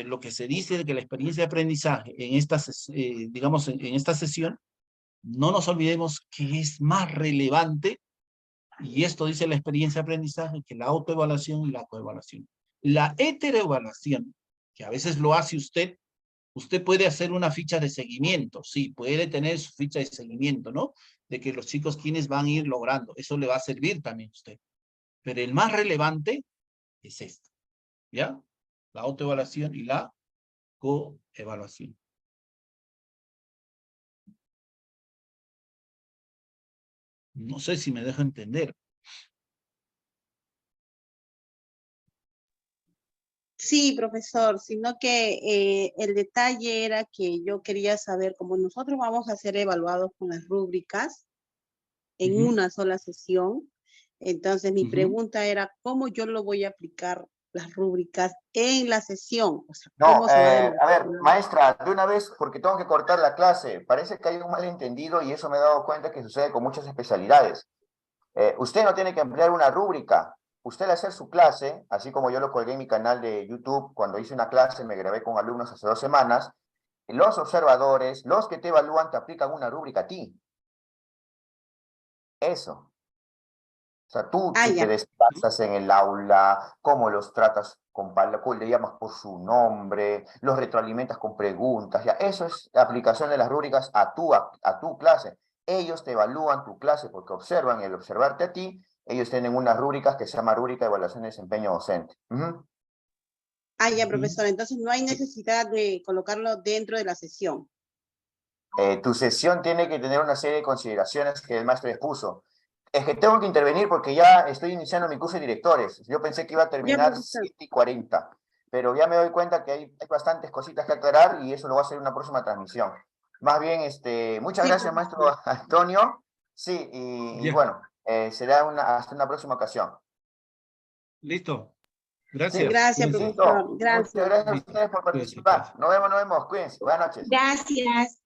lo que se dice de que la experiencia de aprendizaje en esta, digamos, en esta sesión, no nos olvidemos que es más relevante, y esto dice la experiencia de aprendizaje, que la autoevaluación y la coevaluación. La heteroevaluación, que a veces lo hace usted puede hacer una ficha de seguimiento, sí, puede tener su ficha de seguimiento, ¿no? De que los chicos quienes van a ir logrando, eso le va a servir también a usted. Pero el más relevante es esto, ¿ya? La autoevaluación y la coevaluación. No sé si me dejo entender. Sí, profesor, sino que el detalle era que yo quería saber, como nosotros vamos a ser evaluados con las rúbricas en una sola sesión, entonces mi pregunta era, ¿cómo yo lo voy a aplicar las rúbricas en la sesión? O sea, No, ¿cómo se va a a demostrar? ver, maestra, de una vez, porque tengo que cortar la clase. Parece que hay un malentendido y eso me he dado cuenta que sucede con muchas especialidades. Usted no tiene que emplear una rúbrica. Usted al hacer su clase, así como yo lo colgué en mi canal de YouTube, cuando hice una clase, me grabé con alumnos hace 2 semanas, los observadores, los que te evalúan, te aplican una rúbrica a ti. Eso. O sea, tú Ah, si te ya. desplazas en el aula, cómo los tratas, le llamas por su nombre, los retroalimentas con preguntas, ya. Eso es la aplicación de las rúbricas a tu clase. Ellos te evalúan tu clase porque observan, y el observarte a ti, ellos tienen unas rúbricas que se llama rúbrica de evaluación de desempeño docente. Ah, ya, profesor. Entonces no hay necesidad de colocarlo dentro de la sesión. Tu sesión tiene que tener una serie de consideraciones que el maestro expuso. Es que tengo que intervenir porque ya estoy iniciando mi curso de directores. Yo pensé que iba a Ya, terminar profesor. 7:40, pero ya me doy cuenta que hay bastantes cositas que aclarar y eso lo voy a hacer en una próxima transmisión. Más bien, muchas Sí, gracias, profesor. maestro Antonio. Sí, y Ya. bueno, será hasta una próxima ocasión. Listo. Sí, Gracias. Gracias, Cuídense. listo. profesor. Muchas Gracias. gracias a Listo. ustedes por Cuídense. participar. Nos vemos. Cuídense. Buenas noches. Gracias.